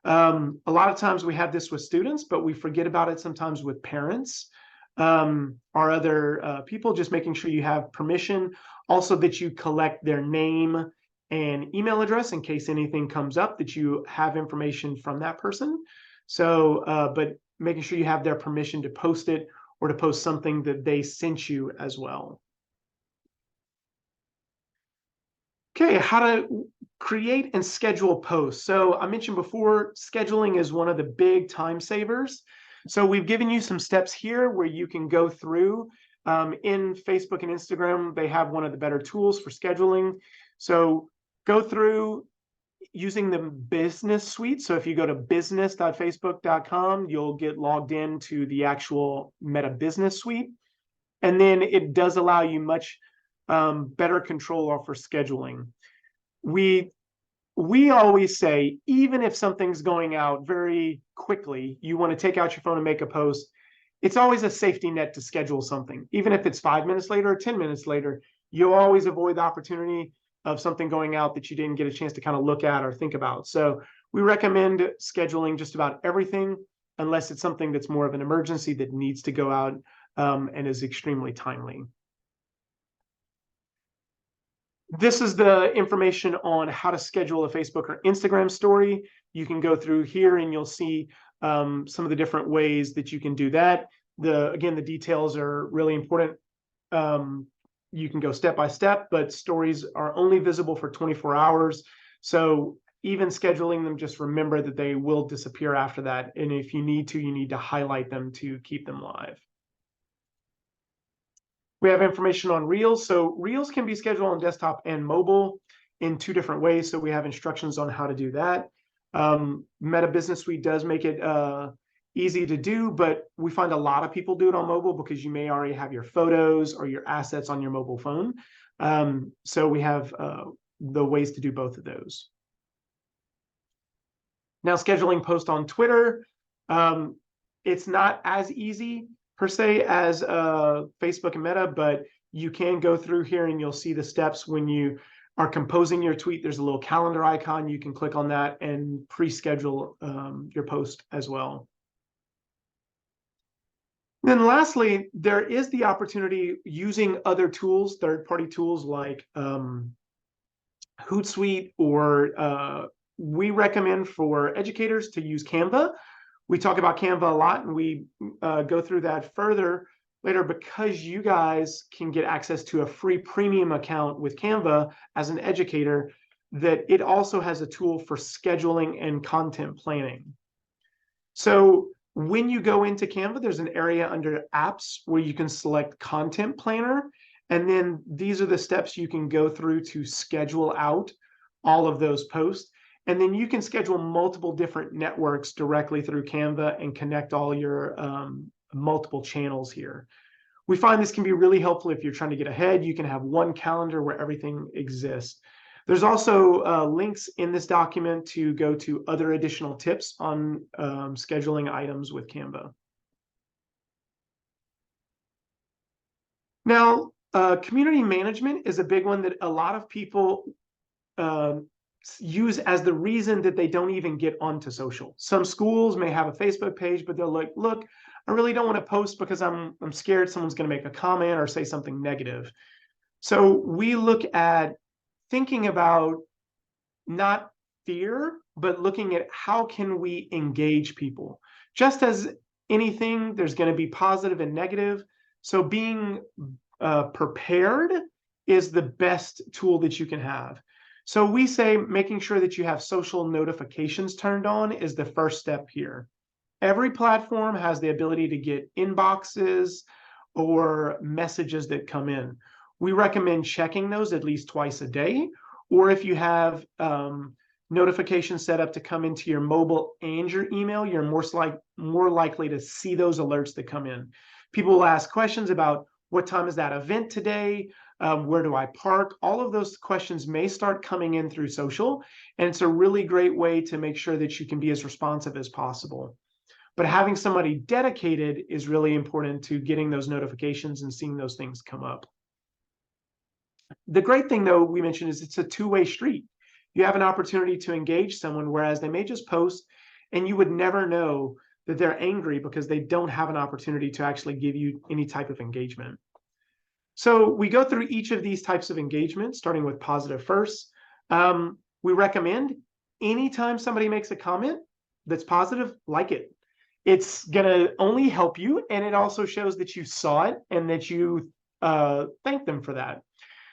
A lot of times we have this with students, but we forget about it sometimes with parents or other people, just making sure you have permission. Also that you collect their name and email address in case anything comes up that you have information from that person. So, but making sure you have their permission to post it or to post something that they sent you as well. Okay, how to create and schedule posts. So I mentioned before, scheduling is one of the big time savers. So we've given you some steps here where you can go through. In Facebook and Instagram, they have one of the better tools for scheduling. So go through using the business suite. So if you go to business.facebook.com, you'll get logged into the actual Meta Business Suite. And then it does allow you much better control for scheduling. We always say, even if something's going out very quickly, you want to take out your phone and make a post, it's always a safety net to schedule something. Even if it's 5 minutes later or 10 minutes later, you'll always avoid the opportunity of something going out that you didn't get a chance to kind of look at or think about. So we recommend scheduling just about everything, unless it's something that's more of an emergency that needs to go out and is extremely timely. This is the information on how to schedule a Facebook or Instagram story. You can go through here and you'll see some of the different ways that you can do that. Again, the details are really important. You can go step by step, but stories are only visible for 24 hours. So even scheduling them, just remember that they will disappear after that. And if you need to highlight them to keep them live. We have information on Reels. So Reels can be scheduled on desktop and mobile in 2 different ways. So we have instructions on how to do that. Meta Business Suite does make it easy to do, but we find a lot of people do it on mobile because you may already have your photos or your assets on your mobile phone. So we have the ways to do both of those. Now, scheduling posts on Twitter, it's not as easy per se as Facebook and Meta, but you can go through here and you'll see the steps when you are composing your tweet. There's a little calendar icon. You can click on that and pre-schedule your post as well. Then lastly, there is the opportunity using other tools, third-party tools like Hootsuite, or we recommend for educators to use Canva. We talk about Canva a lot, and we go through that further later because you guys can get access to a free premium account with Canva as an educator, that it also has a tool for scheduling and content planning. So when you go into Canva, there's an area under apps where you can select content planner. And then these are the steps you can go through to schedule out all of those posts. And then you can schedule multiple different networks directly through Canva and connect all your multiple channels here. We find this can be really helpful if you're trying to get ahead. You can have one calendar where everything exists. There's also links in this document to go to other additional tips on scheduling items with Canva. Now, community management is a big one that a lot of people use as the reason that they don't even get onto social. Some schools may have a Facebook page, but they're like, look, I really don't want to post because I'm scared someone's going to make a comment or say something negative. So we look at thinking about not fear, but looking at how can we engage people. Just as anything, there's going to be positive and negative. So being prepared is the best tool that you can have. So we say making sure that you have social notifications turned on is the first step here. Every platform has the ability to get inboxes or messages that come in. We recommend checking those at least twice a day, or if you have notifications set up to come into your mobile and your email, you're more likely to see those alerts that come in. People will ask questions about what time is that event today? Where do I park? All of those questions may start coming in through social, and it's a really great way to make sure that you can be as responsive as possible. But having somebody dedicated is really important to getting those notifications and seeing those things come up. The great thing, though, we mentioned is it's a two-way street. You have an opportunity to engage someone, whereas they may just post and you would never know that they're angry because they don't have an opportunity to actually give you any type of engagement. So we go through each of these types of engagement, starting with positive first. We recommend anytime somebody makes a comment that's positive, like it. It's going to only help you, and it also shows that you saw it and that you thank them for that.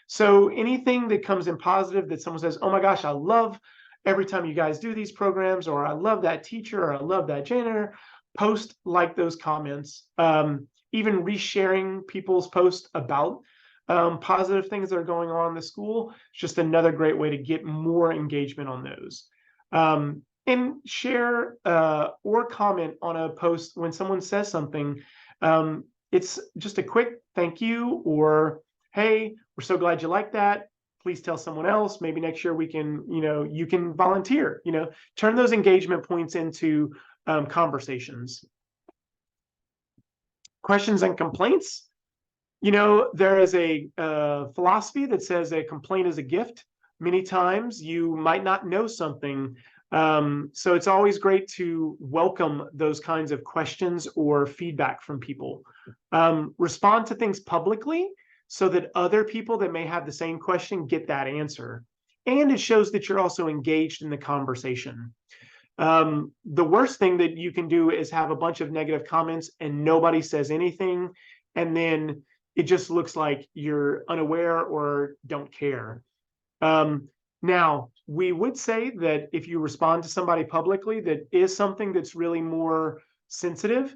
So anything that comes in positive that someone says, oh my gosh, I love every time you guys do these programs, or I love that teacher, or I love that janitor, post like those comments. Even resharing people's posts about positive things that are going on in the school is just another great way to get more engagement on those. And share or comment on a post when someone says something. It's just a quick thank you, or hey, we're so glad you like that. Please tell someone else. Maybe next year we can, you can volunteer, turn those engagement points into conversations. Questions and complaints. You know, there is a philosophy that says a complaint is a gift. Many times you might not know something. So it's always great to welcome those kinds of questions or feedback from people. Respond to things publicly so that other people that may have the same question get that answer. And it shows that you're also engaged in the conversation. The worst thing that you can do is have a bunch of negative comments and nobody says anything. And then it just looks like you're unaware or don't care. Now, we would say that if you respond to somebody publicly that is something that's really more sensitive,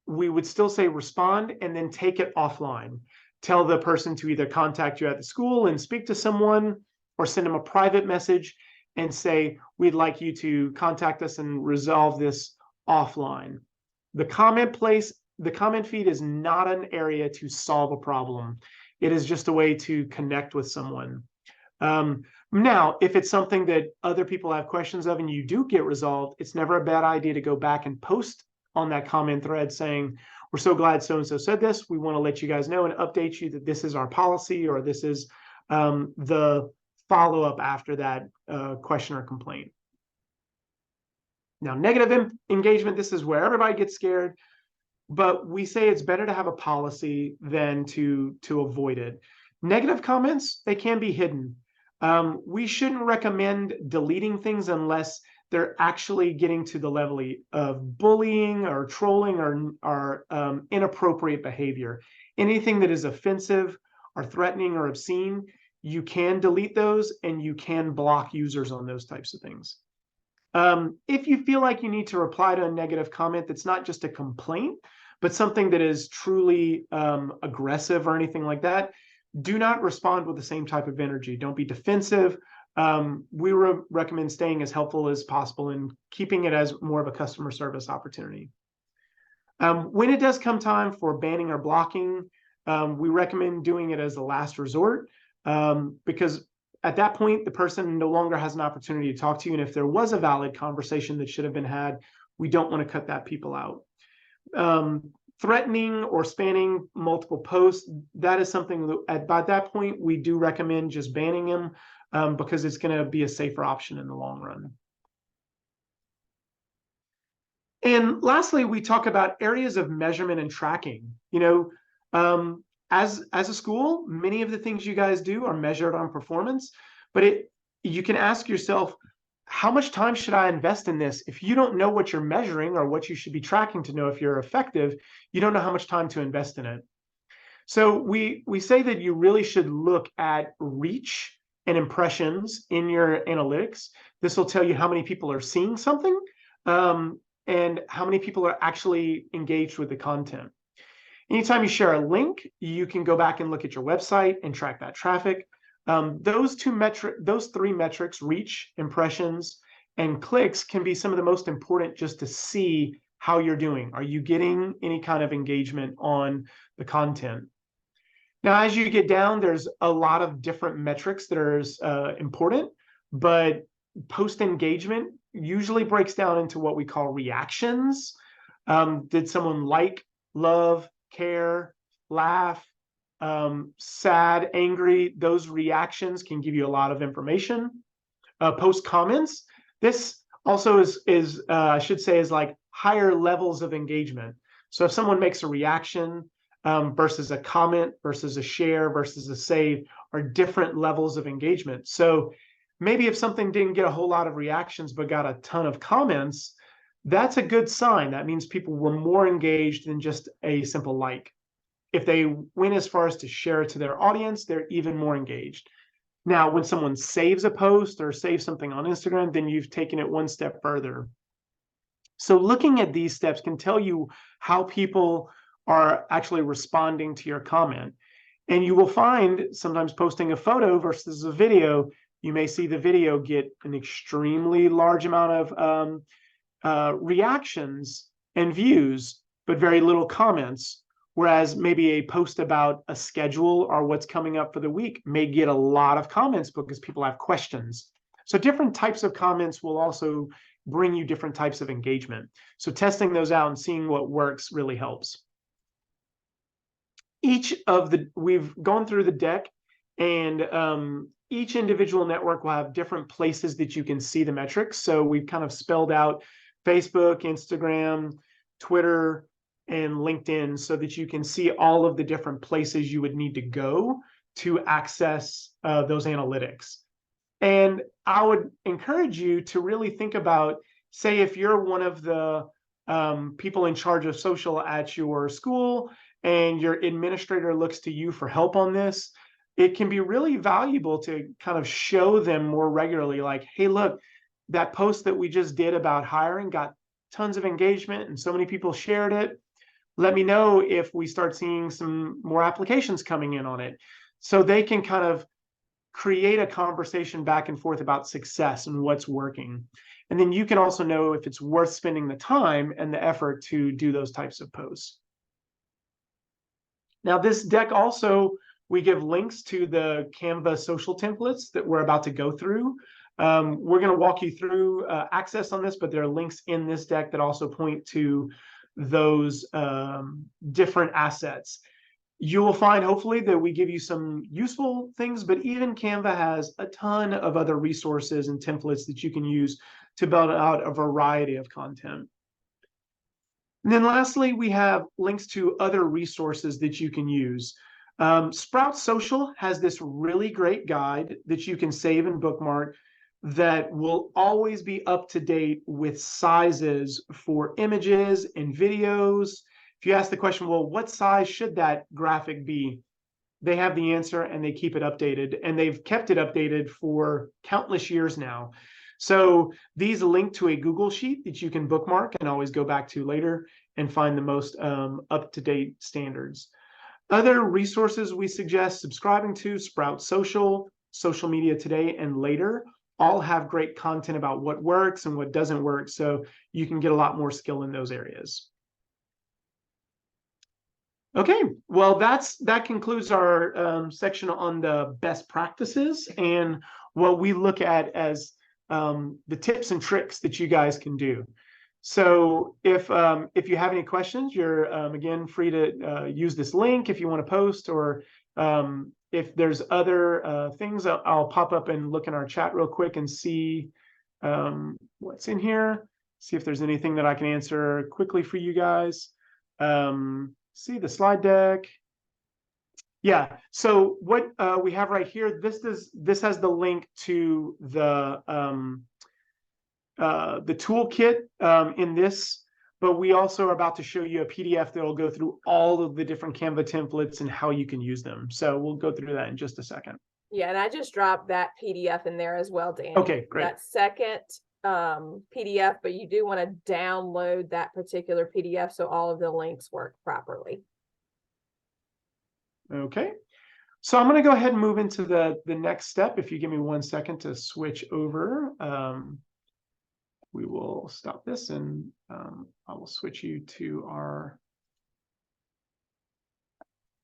we would still say respond and then take it offline. Tell the person to either contact you at the school and speak to someone or send them a private message and say, we'd like you to contact us and resolve this offline. The comment feed is not an area to solve a problem. It is just a way to connect with someone. Now, if it's something that other people have questions of and you do get resolved, it's never a bad idea to go back and post on that comment thread saying, we're so glad so-and-so said this. We want to let you guys know and update you that this is our policy, or this is the follow-up after that question or complaint. Now, negative engagement, this is where everybody gets scared, but we say it's better to have a policy than to avoid it. Negative comments, they can be hidden. We shouldn't recommend deleting things unless they're actually getting to the level of bullying or trolling or inappropriate behavior. Anything that is offensive or threatening or obscene, you can delete those and you can block users on those types of things. If you feel like you need to reply to a negative comment that's not just a complaint, but something that is truly aggressive or anything like that, do not respond with the same type of energy. Don't be defensive. We recommend staying as helpful as possible and keeping it as more of a customer service opportunity. When it does come time for banning or blocking, we recommend doing it as a last resort, because at that point, the person no longer has an opportunity to talk to you. And if there was a valid conversation that should have been had, we don't want to cut that people out. Threatening or spanning multiple posts, that is something that by that point, we do recommend just banning them because it's going to be a safer option in the long run. And lastly, we talk about areas of measurement and tracking. You know, as a school, many of the things you guys do are measured on performance, but you can ask yourself, how much time should I invest in this? If you don't know what you're measuring or what you should be tracking to know if you're effective, you don't know how much time to invest in it. So we say that you really should look at reach and impressions in your analytics. This will tell you how many people are seeing something and how many people are actually engaged with the content. Anytime you share a link, you can go back and look at your website and track that traffic. Those three metrics, reach, impressions, and clicks, can be some of the most important just to see how you're doing. Are you getting any kind of engagement on the content? Now, as you get down, there's a lot of different metrics that are important, but post engagement usually breaks down into what we call reactions. Did someone like, love, care, laugh, sad, angry? Those reactions can give you a lot of information. Post comments, this also is I should say, is like higher levels of engagement. So if someone makes a reaction versus a comment versus a share versus a save are different levels of engagement. So maybe if something didn't get a whole lot of reactions but got a ton of comments, that's a good sign. That means people were more engaged than just a simple like. If they went as far as to share it to their audience, they're even more engaged. Now, when someone saves a post or saves something on Instagram, then you've taken it one step further. So looking at these steps can tell you how people are actually responding to your comment. And you will find sometimes posting a photo versus a video, you may see the video get an extremely large amount of reactions and views, but very little comments. Whereas maybe a post about a schedule or what's coming up for the week may get a lot of comments because people have questions. So different types of comments will also bring you different types of engagement. So testing those out and seeing what works really helps. we've gone through the deck, and each individual network will have different places that you can see the metrics. So we've kind of spelled out Facebook, Instagram, Twitter, and LinkedIn so that you can see all of the different places you would need to go to access those analytics. And I would encourage you to really think about, say, if you're one of the people in charge of social at your school and your administrator looks to you for help on this, it can be really valuable to kind of show them more regularly, like, hey, look, that post that we just did about hiring got tons of engagement and so many people shared it. Let me know if we start seeing some more applications coming in on it. So they can kind of create a conversation back and forth about success and what's working. And then you can also know if it's worth spending the time and the effort to do those types of posts. Now, this deck also, we give links to the Canva social templates that we're about to go through. We're going to walk you through access on this, but there are links in this deck that also point to those different assets. You will find, hopefully, that we give you some useful things, but even Canva has a ton of other resources and templates that you can use to build out a variety of content. And then lastly, we have links to other resources that you can use. Sprout Social has this really great guide that you can save and bookmark that will always be up to date with sizes for images and videos. If you ask the question, well, what size should that graphic be? They have the answer and they keep it updated, and they've kept it updated for countless years now. So these link to a Google Sheet that you can bookmark and always go back to later and find the most up-to-date standards. Other resources we suggest subscribing to: Sprout Social, Social Media Today, and Later, all have great content about what works and what doesn't work, so you can get a lot more skill in those areas. Okay, well, that concludes our section on the best practices and what we look at as the tips and tricks that you guys can do. So if you have any questions, you're again free to use this link if you want to post, or if there's other things, I'll pop up and look in our chat real quick and see what's in here. See if there's anything that I can answer quickly for you guys. See the slide deck. Yeah, so what we have right here, this has the link to the toolkit in this, but we also are about to show you a PDF that will go through all of the different Canva templates and how you can use them. So we'll go through that in just a second. Yeah, and I just dropped that PDF in there as well, Dan. Okay, great. That second PDF, but you do want to download that particular PDF so all of the links work properly. Okay, so I'm going to go ahead and move into the next step. If you give me 1 second to switch over, we will stop this and I will switch you to our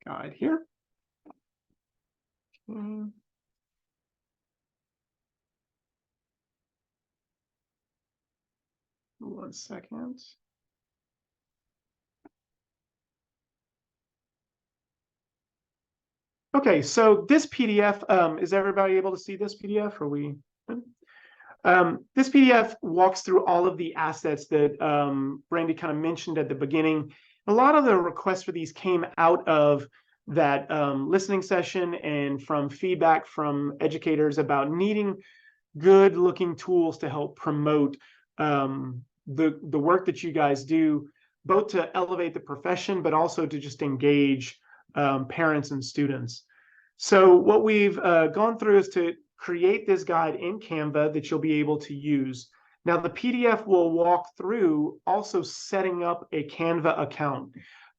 guide here. Okay. 1 second. Okay, so this PDF, is everybody able to see this PDF? Are we? This PDF walks through all of the assets that Brandy kind of mentioned at the beginning. A lot of the requests for these came out of that listening session and from feedback from educators about needing good looking tools to help promote the work that you guys do, both to elevate the profession, but also to just engage parents and students. So what we've gone through is to create this guide in Canva that you'll be able to use. Now, the PDF will walk through also setting up a Canva account.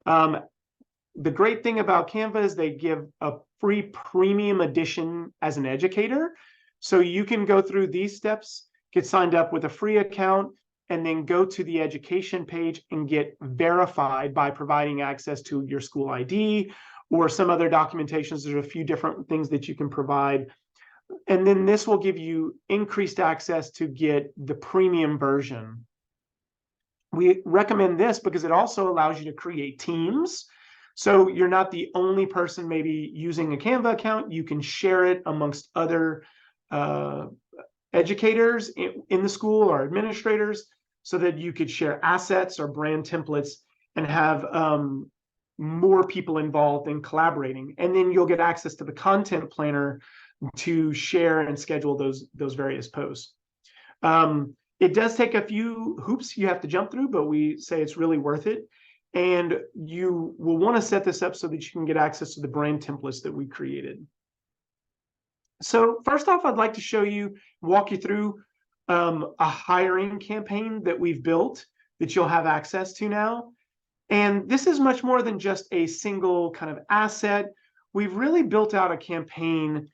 The great thing about Canva is they give a free premium edition as an educator. So you can go through these steps, get signed up with a free account, and then go to the education page and get verified by providing access to your school ID or some other documentations. There's a few different things that you can provide. And then this will give you increased access to get the premium version. We recommend this because it also allows you to create teams. So you're not the only person maybe using a Canva account. You can share it amongst other educators in the school or administrators, so that you could share assets or brand templates and have more people involved in collaborating. And then you'll get access to the content planner to share and schedule those various posts. It does take a few hoops you have to jump through, but we say it's really worth it. And you will want to set this up so that you can get access to the brand templates that we created. So first off, I'd like to walk you through a hiring campaign that we've built that you'll have access to now. And this is much more than just a single kind of asset. We've really built out a campaign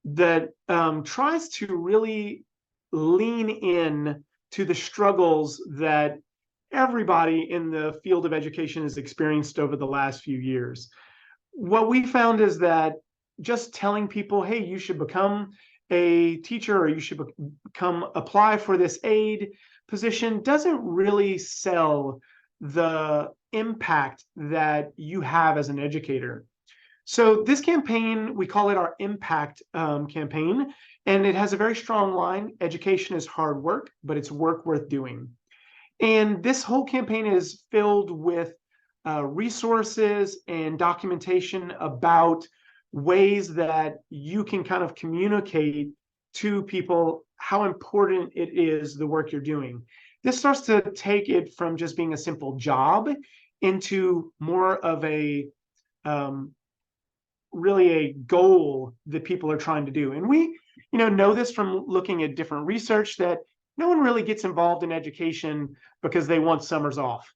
that tries to really lean in to the struggles that everybody in the field of education has experienced over the last few years. What we found is that just telling people, hey, you should become a teacher or you should apply for this aid position doesn't really sell the impact that you have as an educator. So this campaign, we call it our impact campaign, and it has a very strong line: education is hard work, but it's work worth doing. And this whole campaign is filled with resources and documentation about ways that you can kind of communicate to people how important it is, the work you're doing. This starts to take it from just being a simple job into more of a really a goal that people are trying to do. And we know this from looking at different research, that no one really gets involved in education because they want summers off.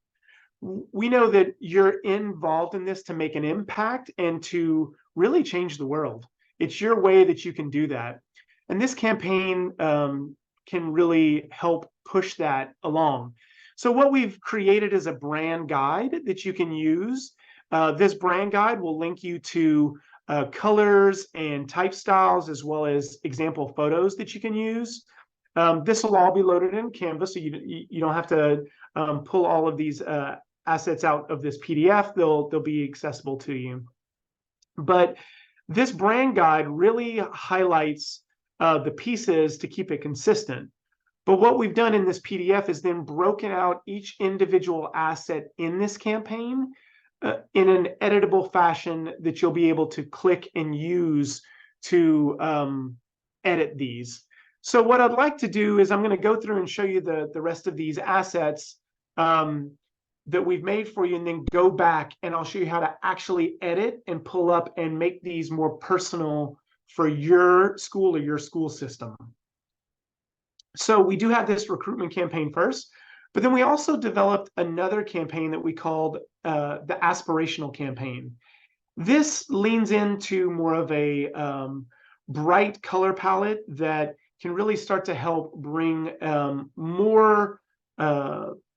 We know that you're involved in this to make an impact and to really change the world. It's your way that you can do that. And this campaign can really help push that along. So what we've created is a brand guide that you can use. This brand guide will link you to colors and type styles, as well as example photos that you can use. This will all be loaded in Canva, so you don't have to pull all of these assets out of this PDF. They'll be accessible to you. But this brand guide really highlights the pieces to keep it consistent. But what we've done in this PDF is then broken out each individual asset in this campaign in an editable fashion that you'll be able to click and use to edit these. So what I'd like to do is I'm going to go through and show you the rest of these assets that we've made for you, and then go back and I'll show you how to actually edit and pull up and make these more personal for your school or your school system. So we do have this recruitment campaign first, but then we also developed another campaign that we called the aspirational campaign. This leans into more of a bright color palette that can really start to help bring more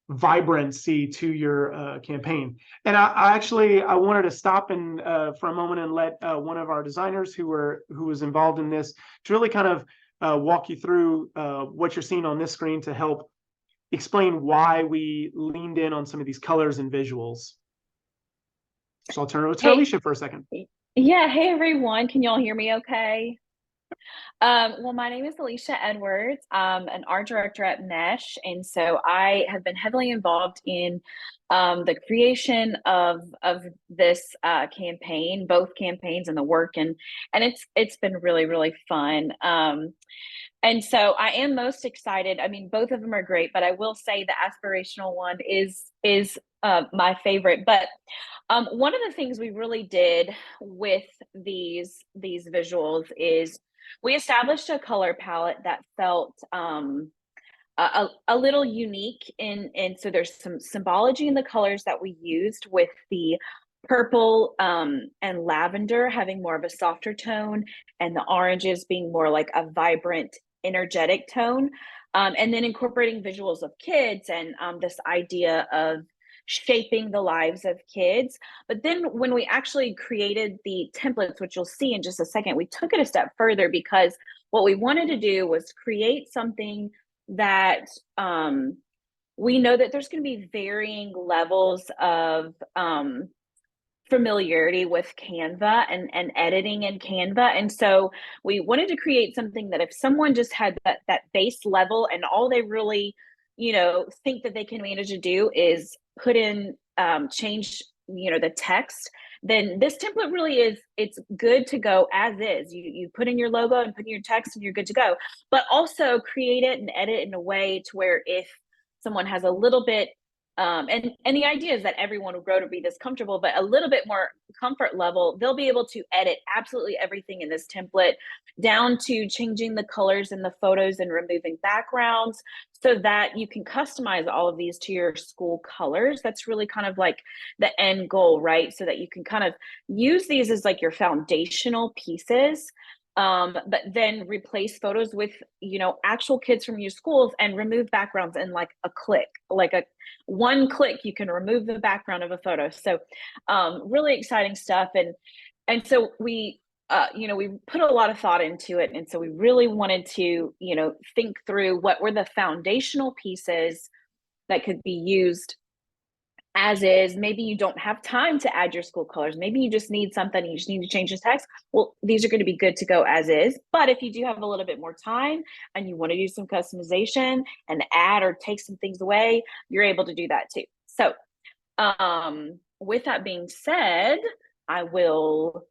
vibrancy to your campaign. And I wanted to stop and for a moment and let one of our designers who was involved in this to really kind of walk you through what you're seeing on this screen to help explain why we leaned in on some of these colors and visuals. So I'll turn it over to Alicia for a second. Yeah, hey everyone, can y'all hear me okay? Well, my name is Alicia Edwards. I'm an art director at Mesh, and so I have been heavily involved in the creation of this campaign, both campaigns and the work, and it's been really fun. And so I am most excited. I mean, both of them are great, but I will say the aspirational one is my favorite. But one of the things we really did with these visuals is we established a color palette that felt a little unique, and so there's some symbology in the colors that we used, with the purple and lavender having more of a softer tone, and the oranges being more like a vibrant, energetic tone, and then incorporating visuals of kids and this idea of shaping the lives of kids. But then when we actually created the templates, which you'll see in just a second, we took it a step further, because what we wanted to do was create something that we know that there's going to be varying levels of familiarity with Canva and editing in Canva. And so we wanted to create something that if someone just had that base level and all they really, think that they can manage to do is put in, change, the text, then this template really it's good to go as is. You put in your logo and put in your text and you're good to go. But also create it and edit in a way to where if someone has a little bit and the idea is that everyone will grow to be this comfortable, but a little bit more comfort level, they'll be able to edit absolutely everything in this template down to changing the colors in the photos and removing backgrounds so that you can customize all of these to your school colors. That's really kind of like the end goal, right? So that you can kind of use these as like your foundational pieces, but then replace photos with actual kids from your schools and remove backgrounds in like a click, like a one click you can remove the background of a photo. So really exciting stuff. And so we we put a lot of thought into it, and so we really wanted to think through what were the foundational pieces that could be used as is. Maybe you don't have time to add your school colors. Maybe you just need something, you just need to change the text. Well, these are going to be good to go as is. But if you do have a little bit more time and you want to do some customization and add or take some things away, you're able to do that too. So with that being said, I will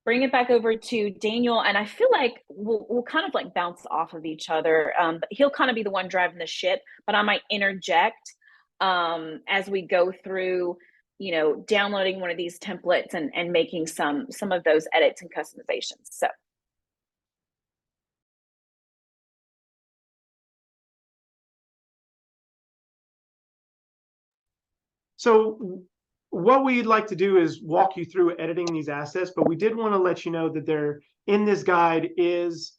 bring it back over to Daniel, and I feel like we'll kind of like bounce off of each other. But he'll kind of be the one driving the ship, but I might interject as we go through, downloading one of these templates and making some of those edits and customizations. So what we'd like to do is walk you through editing these assets, but we did want to let you know that there in this guide is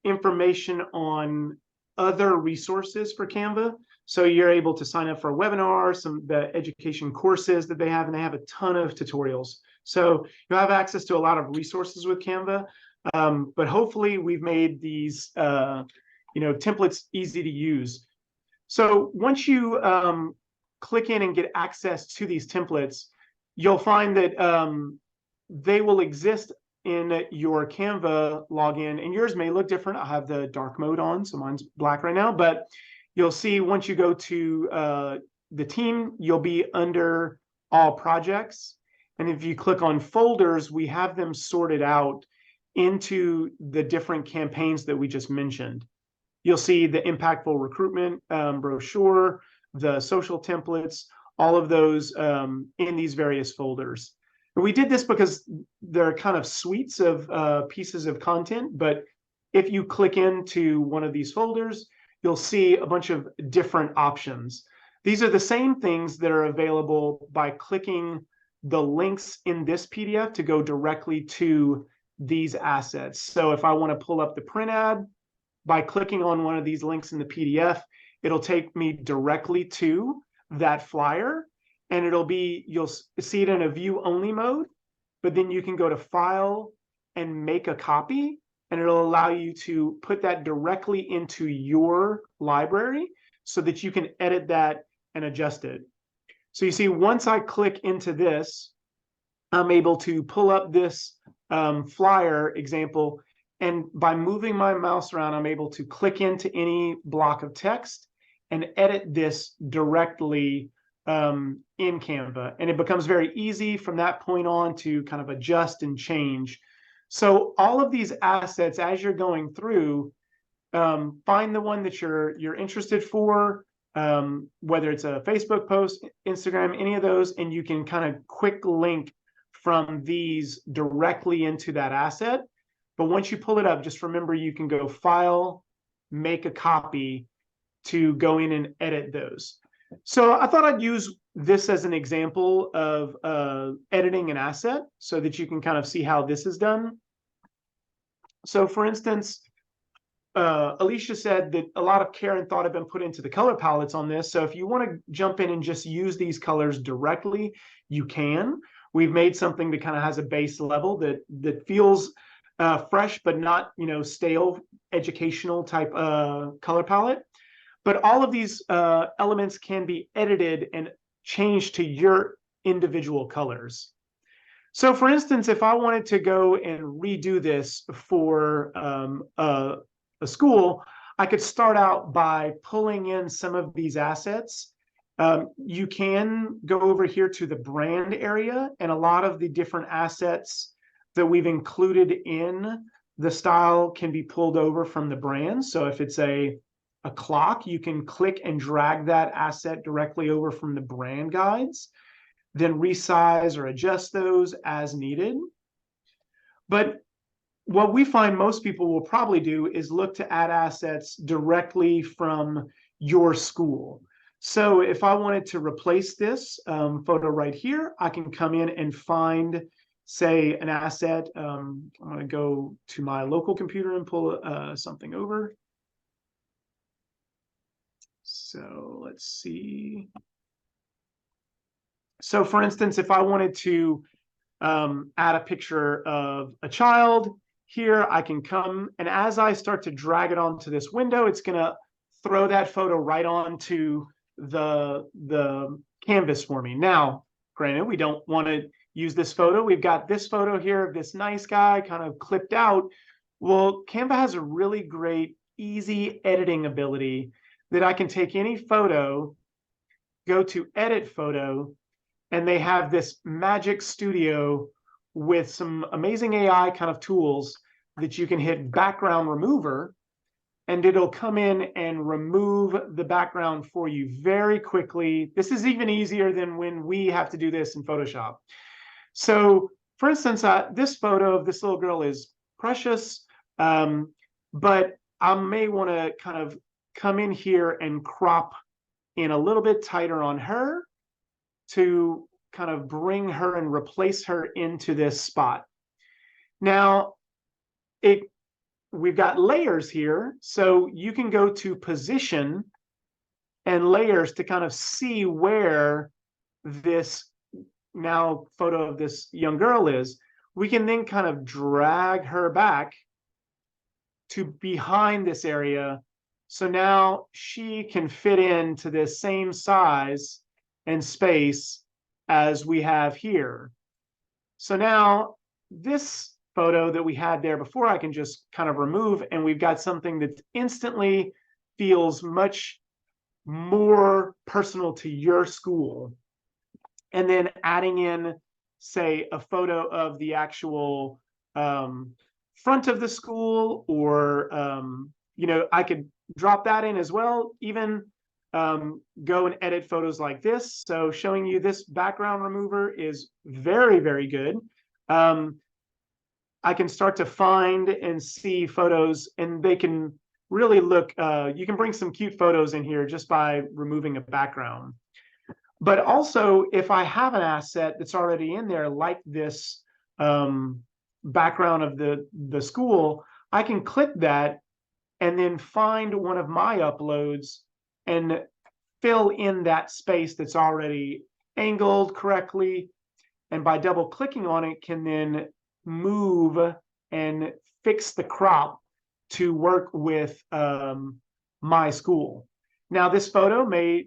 information on other resources for Canva. So you're able to sign up for a webinar, the education courses that they have, and they have a ton of tutorials. So you'll have access to a lot of resources with Canva, but hopefully we've made these templates easy to use. So once you click in and get access to these templates, you'll find that they will exist in your Canva login, and yours may look different. I have the dark mode on, so mine's black right now, but you'll see once you go to the team, you'll be under all projects. And if you click on folders, we have them sorted out into the different campaigns that we just mentioned. You'll see the impactful recruitment brochure, the social templates, all of those in these various folders. And we did this because they're kind of suites of pieces of content, but if you click into one of these folders, you'll see a bunch of different options. These are the same things that are available by clicking the links in this PDF to go directly to these assets. So if I want to pull up the print ad, by clicking on one of these links in the PDF, it'll take me directly to that flyer, and you'll see it in a view only mode, but then you can go to File and make a copy, and it'll allow you to put that directly into your library so that you can edit that and adjust it. So you see, once I click into this, I'm able to pull up this flyer example, and by moving my mouse around, I'm able to click into any block of text and edit this directly in Canva. And it becomes very easy from that point on to kind of adjust and change. So all of these assets, as you're going through, find the one that you're interested for, whether it's a Facebook post, Instagram, any of those, and you can kind of quick link from these directly into that asset. But once you pull it up, just remember you can go File, make a copy to go in and edit those. So I thought I'd use this as an example of editing an asset so that you can kind of see how this is done. So for instance, Alicia said that a lot of care and thought have been put into the color palettes on this. So if you want to jump in and just use these colors directly, you can. We've made something that kind of has a base level that feels fresh, but not stale, educational type color palette. But all of these elements can be edited and changed to your individual colors. So for instance, if I wanted to go and redo this for a school, I could start out by pulling in some of these assets. You can go over here to the brand area, and a lot of the different assets that we've included in the style can be pulled over from the brand. So if it's a clock, you can click and drag that asset directly over from the brand guides, then resize or adjust those as needed. But what we find most people will probably do is look to add assets directly from your school. So if I wanted to replace this photo right here, I can come in and find, say, an asset. I'm going to go to my local computer and pull something over. So let's see. So for instance, if I wanted to add a picture of a child here, I can come, and as I start to drag it onto this window, it's going to throw that photo right onto the canvas for me. Now, granted, we don't want to use this photo. We've got this photo here of this nice guy kind of clipped out. Well, Canva has a really great, easy editing ability that I can take any photo, go to edit photo, and they have this magic studio with some amazing AI kind of tools that you can hit background remover, and it'll come in and remove the background for you very quickly. This is even easier than when we have to do this in Photoshop. So for instance, this photo of this little girl is precious, but I may want to kind of come in here and crop in a little bit tighter on her to kind of bring her and replace her into this spot. Now, we've got layers here, so you can go to position and layers to kind of see where this now photo of this young girl is. We can then kind of drag her back to behind this area. So now she can fit into this same size and space as we have here. So now this photo that we had there before, I can just kind of remove, and we've got something that instantly feels much more personal to your school. And then adding in, say, a photo of the actual front of the school, or I could drop that in as well, even go and edit photos like this. So showing you this background remover is very, very good. I can start to find and see photos, and they can really look, you can bring some cute photos in here just by removing a background. But also, if I have an asset that's already in there, like this background of the school, I can click that and then find one of my uploads and fill in that space that's already angled correctly. And by double clicking on it, can then move and fix the crop to work with my school. Now, this photo may,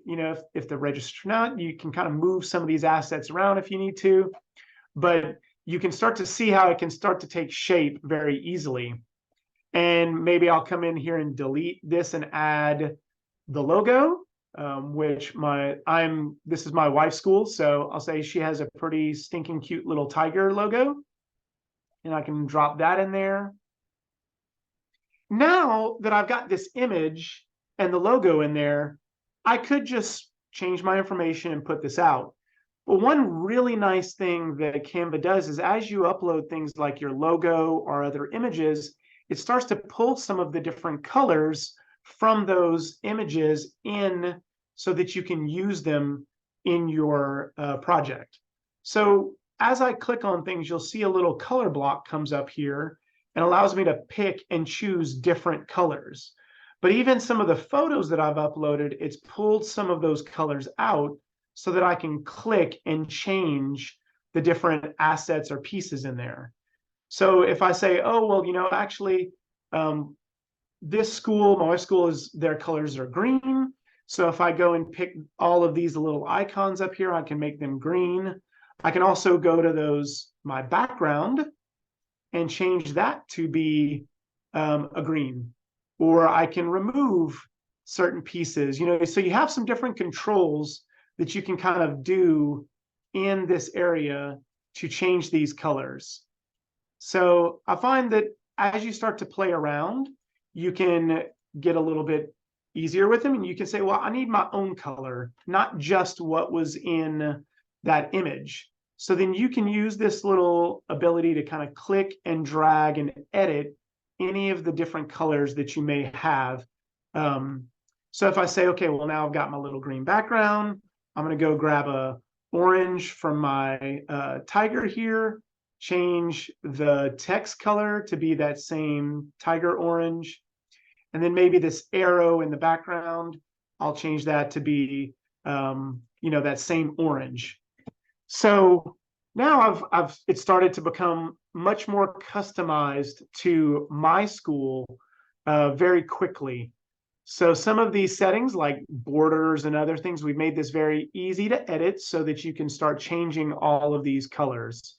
if the register not, you can kind of move some of these assets around if you need to, but you can start to see how it can start to take shape very easily. And maybe I'll come in here and delete this and add the logo, which this is my wife's school. So I'll say she has a pretty stinking cute little tiger logo, and I can drop that in there. Now that I've got this image and the logo in there, I could just change my information and put this out. But one really nice thing that Canva does is, as you upload things like your logo or other images, it starts to pull some of the different colors from those images in so that you can use them in your project. So as I click on things, you'll see a little color block comes up here and allows me to pick and choose different colors. But even some of the photos that I've uploaded, it's pulled some of those colors out so that I can click and change the different assets or pieces in there. So if I say, oh, well, actually, this school, my wife's school, their colors are green. So if I go and pick all of these little icons up here, I can make them green. I can also go to my background and change that to be a green, or I can remove certain pieces, so you have some different controls that you can kind of do in this area to change these colors. So I find that as you start to play around, you can get a little bit easier with them, and you can say, well, I need my own color, not just what was in that image. So then you can use this little ability to kind of click and drag and edit any of the different colors that you may have. So if I say, okay, well, now I've got my little green background, I'm going to go grab a orange from my tiger here, change the text color to be that same tiger orange. And then maybe this arrow in the background, I'll change that to be, that same orange. So now it started to become much more customized to my school very quickly. So some of these settings like borders and other things, we've made this very easy to edit so that you can start changing all of these colors.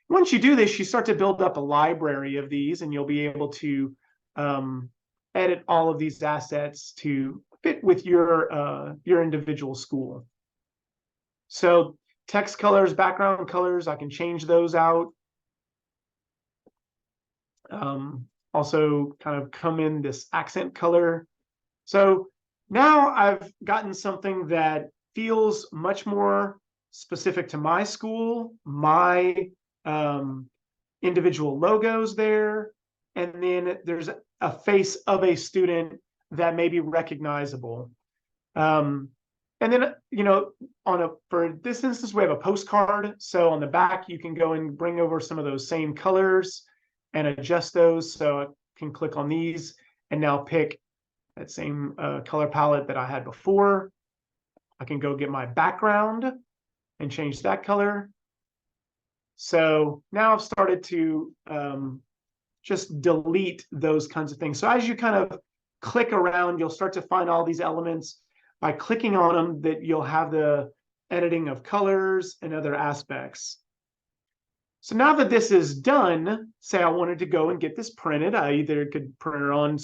Once you do this, you start to build up a library of these, and you'll be able to edit all of these assets to fit with your individual school. So text colors, background colors, I can change those out. Also kind of come in this accent color. So now I've gotten something that feels much more specific to my school, my individual logos there, and then there's a face of a student that may be recognizable. And then, for this instance, we have a postcard. So on the back, you can go and bring over some of those same colors and adjust those. So I can click on these and now pick that same color palette that I had before. I can go get my background and change that color. So now I've started to just delete those kinds of things. So as you kind of click around, you'll start to find all these elements. By clicking on them, that you'll have the editing of colors and other aspects. So now that this is done, say I wanted to go and get this printed, I either could print it on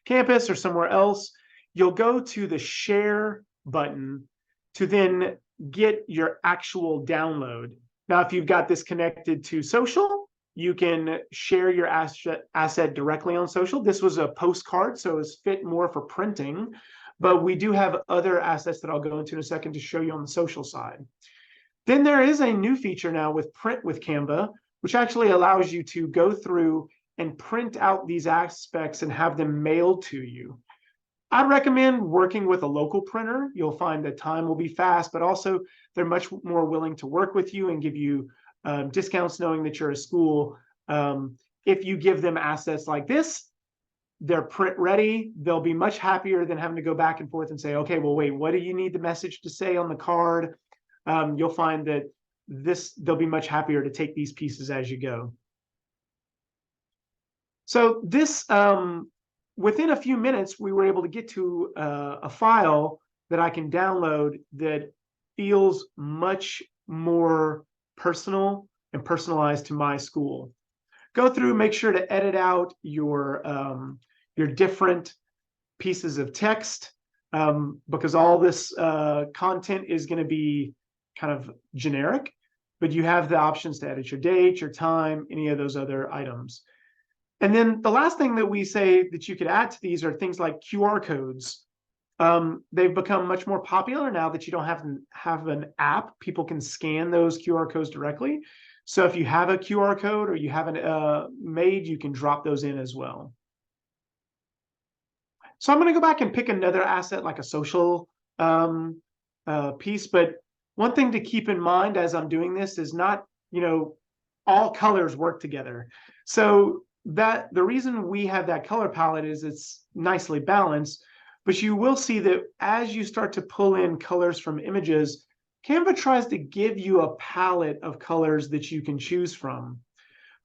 campus or somewhere else. You'll go to the share button to then get your actual download. Now, if you've got this connected to social, you can share your asset directly on social. This was a postcard, so it's fit more for printing. But we do have other assets that I'll go into in a second to show you on the social side. Then there is a new feature now with Print with Canva, which actually allows you to go through and print out these aspects and have them mailed to you. I'd recommend working with a local printer. You'll find that time will be fast, but also they're much more willing to work with you and give you discounts knowing that you're a school. If you give them assets like this, they're print ready. They'll be much happier than having to go back and forth and say, okay, well, wait, what do you need the message to say on the card? You'll find that they'll be much happier to take these pieces as you go. So this, within a few minutes, we were able to get to a file that I can download that feels much more personal and personalized to my school. Go through, make sure to edit out your different pieces of text, because all this content is going to be kind of generic, but you have the options to edit your date, your time, any of those other items. And then the last thing that we say that you could add to these are things like QR codes. They've become much more popular now that you don't have an app. People can scan those QR codes directly. So if you have a QR code or you haven't made, you can drop those in as well. So I'm going to go back and pick another asset like a social piece. But one thing to keep in mind as I'm doing this is not, all colors work together. So that the reason we have that color palette is it's nicely balanced. But you will see that as you start to pull in colors from images, Canva tries to give you a palette of colors that you can choose from.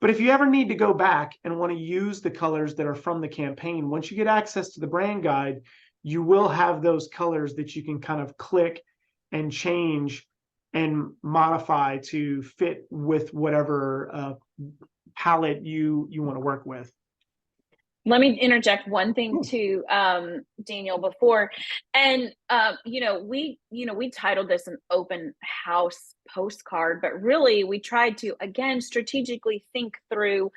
But if you ever need to go back and want to use the colors that are from the campaign, once you get access to the brand guide, you will have those colors that you can kind of click and change and modify to fit with whatever palette you want to work with. Let me interject one thing Cool. too, Daniel, before, and we titled this an open house postcard, but really we tried to again strategically think through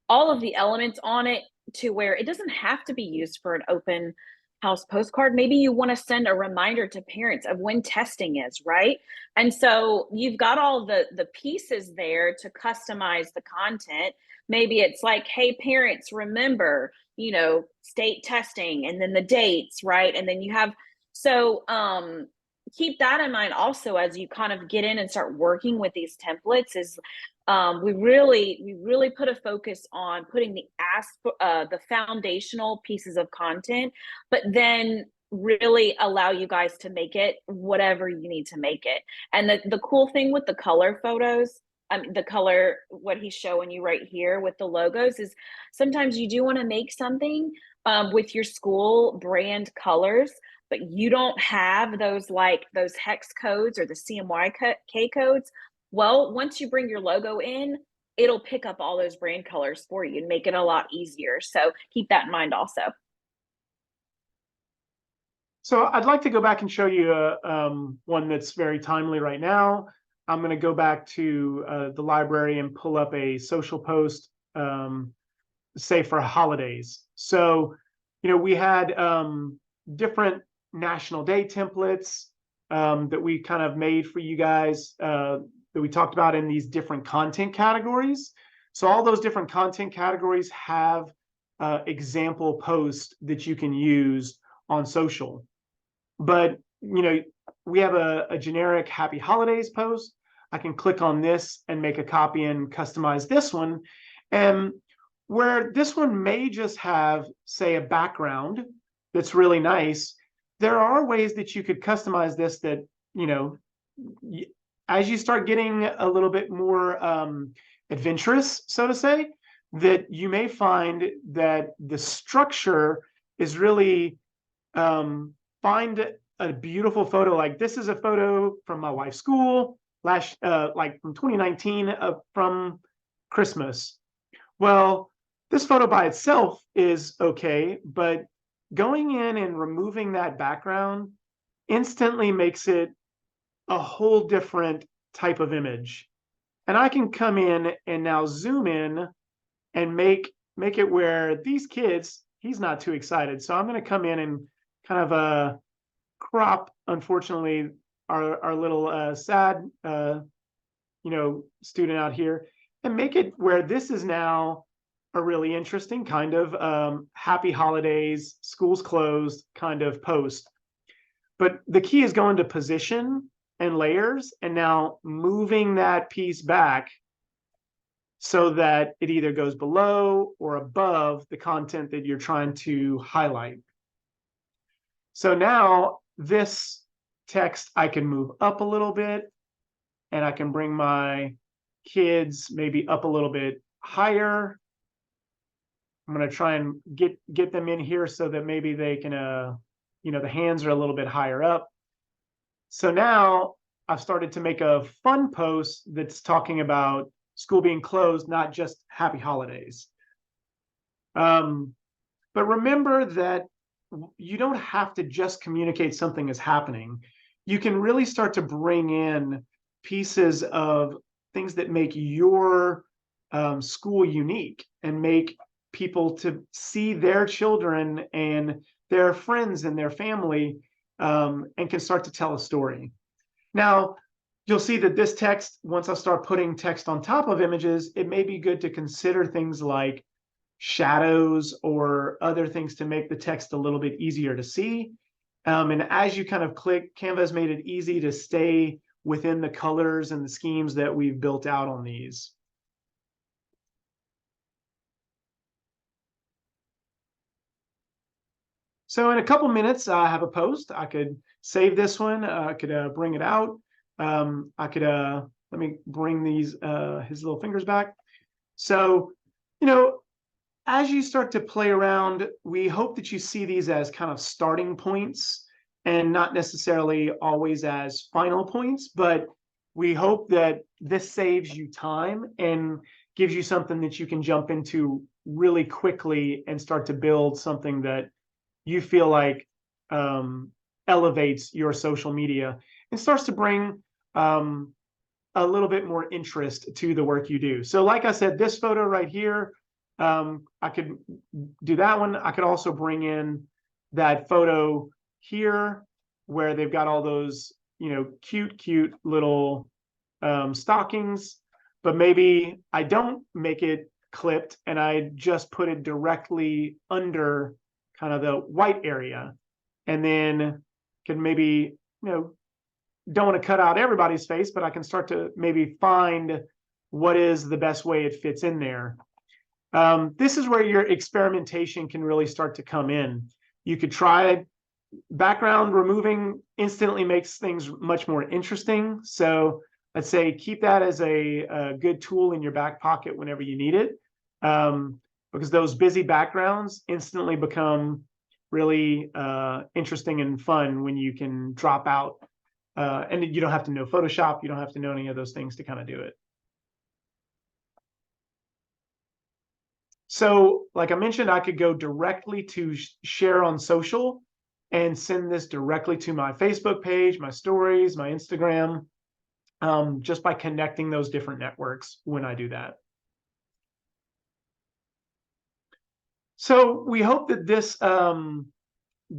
all of the elements on it to where it doesn't have to be used for an open house postcard. Maybe you want to send a reminder to parents of when testing is, right? And so you've got all the pieces there to customize the content. Maybe it's like, hey, parents, remember, state testing and then the dates, right? And then you have, so keep that in mind also as you kind of get in and start working with these templates is we really put a focus on putting the foundational pieces of content, but then really allow you guys to make it whatever you need to make it. And the cool thing with the color photos, the color, what he's showing you right here with the logos is sometimes you do want to make something with your school brand colors, but you don't have those hex codes or the CMYK codes. Well, once you bring your logo in, it'll pick up all those brand colors for you and make it a lot easier. So keep that in mind also. So I'd like to go back and show you one that's very timely right now. I'm going to go back to the library and pull up a social post, say for holidays. So, we had different National Day templates that we kind of made for you guys that we talked about in these different content categories. So all those different content categories have example posts that you can use on social. But, we have a generic Happy Holidays post. I can click on this and make a copy and customize this one. And where this one may just have, say, a background that's really nice, there are ways that you could customize this that, as you start getting a little bit more adventurous, so to say, that you may find that the structure is really find a beautiful photo. Like this is a photo from my wife's school like from 2019 from Christmas. Well, this photo by itself is okay, but going in and removing that background instantly makes it a whole different type of image. And I can come in and now zoom in and make it where these kids, he's not too excited. So I'm going to come in and kind of crop, unfortunately, our little sad, student out here, and make it where this is now a really interesting kind of happy holidays, school's closed kind of post. But the key is going to position and layers, and now moving that piece back so that it either goes below or above the content that you're trying to highlight. So now this text, I can move up a little bit, and I can bring my kids maybe up a little bit higher. I'm going to try and get them in here so that maybe they can, the hands are a little bit higher up. So now I've started to make a fun post that's talking about school being closed, not just happy holidays. But remember that you don't have to just communicate something is happening. You can really start to bring in pieces of things that make your school unique and make people to see their children and their friends and their family and can start to tell a story. Now, you'll see that this text, once I start putting text on top of images, it may be good to consider things like shadows or other things to make the text a little bit easier to see. And as you kind of click, Canva has made it easy to stay within the colors and the schemes that we've built out on these. So in a couple minutes, I have a post. I could save this one. I could bring it out. I could, let me bring these, his little fingers back. So, as you start to play around, we hope that you see these as kind of starting points and not necessarily always as final points, but we hope that this saves you time and gives you something that you can jump into really quickly and start to build something that you feel like elevates your social media and starts to bring a little bit more interest to the work you do. So like I said, this photo right here, I could do that one. I could also bring in that photo here where they've got all those, cute little stockings, but maybe I don't make it clipped and I just put it directly under kind of the white area, and then can maybe, don't want to cut out everybody's face, but I can start to maybe find what is the best way it fits in there. This is where your experimentation can really start to come in. You could try background removing instantly makes things much more interesting. So let's say keep that as a good tool in your back pocket whenever you need it, because those busy backgrounds instantly become really interesting and fun when you can drop out. And you don't have to know Photoshop. You don't have to know any of those things to kind of do it. So like I mentioned, I could go directly to share on social and send this directly to my Facebook page, my stories, my Instagram, just by connecting those different networks when I do that. So we hope that this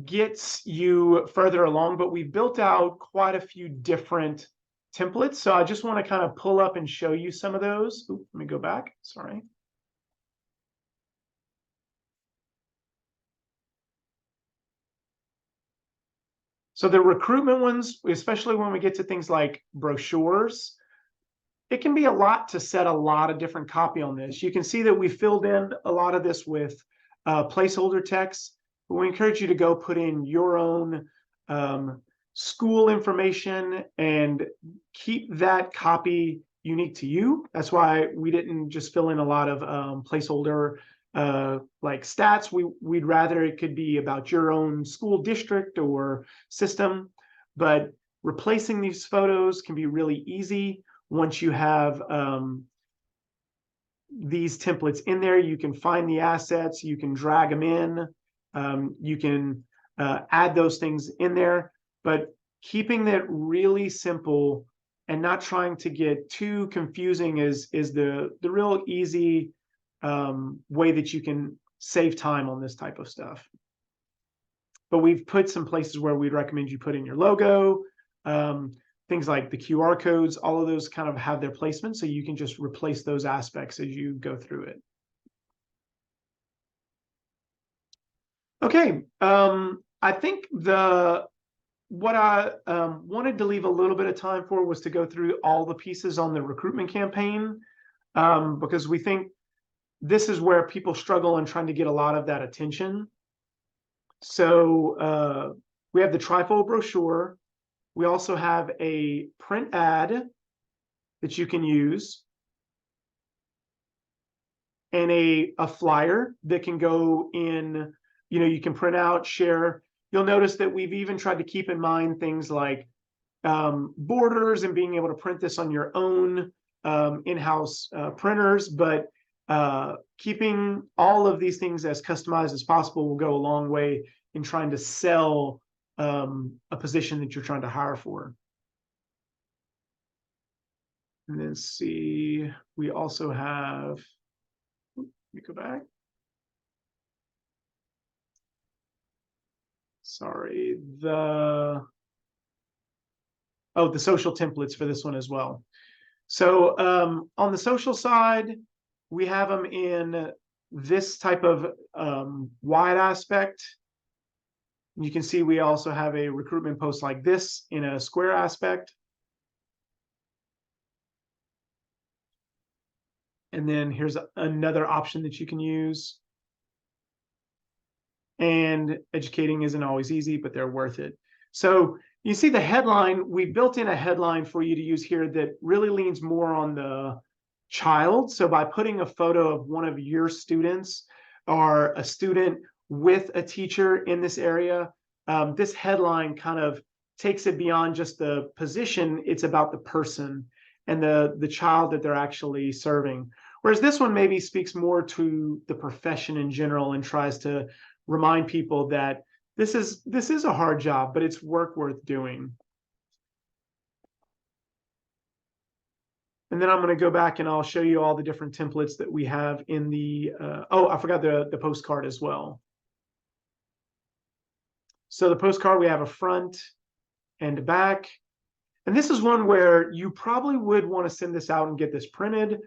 gets you further along, but we've built out quite a few different templates. So I just want to kind of pull up and show you some of those. Ooh, let me go back. Sorry. So the recruitment ones, especially when we get to things like brochures, it can be a lot to set a lot of different copy on this. You can see that we filled in a lot of this with placeholder text, but we encourage you to go put in your own school information and keep that copy unique to you. That's why we didn't just fill in a lot of placeholder like stats. We'd rather it could be about your own school district or system, but replacing these photos can be really easy. Once you have these templates in there, you can find the assets, you can drag them in, you can add those things in there, but keeping it really simple and not trying to get too confusing is the real easy way that you can save time on this type of stuff. But we've put some places where we'd recommend you put in your logo, things like the QR codes, all of those kind of have their placement, so you can just replace those aspects as you go through it. Okay, I think what I wanted to leave a little bit of time for was to go through all the pieces on the recruitment campaign, because we think this is where people struggle in trying to get a lot of that attention. So we have the trifold brochure. We also have a print ad that you can use, and a flyer that can go in, you can print out, share. You'll notice that we've even tried to keep in mind things like borders and being able to print this on your own in-house printers, but keeping all of these things as customized as possible will go a long way in trying to sell a position that you're trying to hire for. And then see, we also have, let me go back. Sorry, the social templates for this one as well. So on the social side, we have them in this type of wide aspect. You can see we also have a recruitment post like this in a square aspect. And then here's another option that you can use. And educating isn't always easy, but they're worth it. So you see the headline, we built in a headline for you to use here that really leans more on the child. So by putting a photo of one of your students or a student with a teacher in this area, this headline kind of takes it beyond just the position. It's about the person and the child that they're actually serving. Whereas this one maybe speaks more to the profession in general and tries to remind people that this is a hard job, but it's work worth doing. And then I'm going to go back and I'll show you all the different templates that we have in the, oh, I forgot the postcard as well. So the postcard, we have a front and a back. And this is one where you probably would want to send this out and get this printed.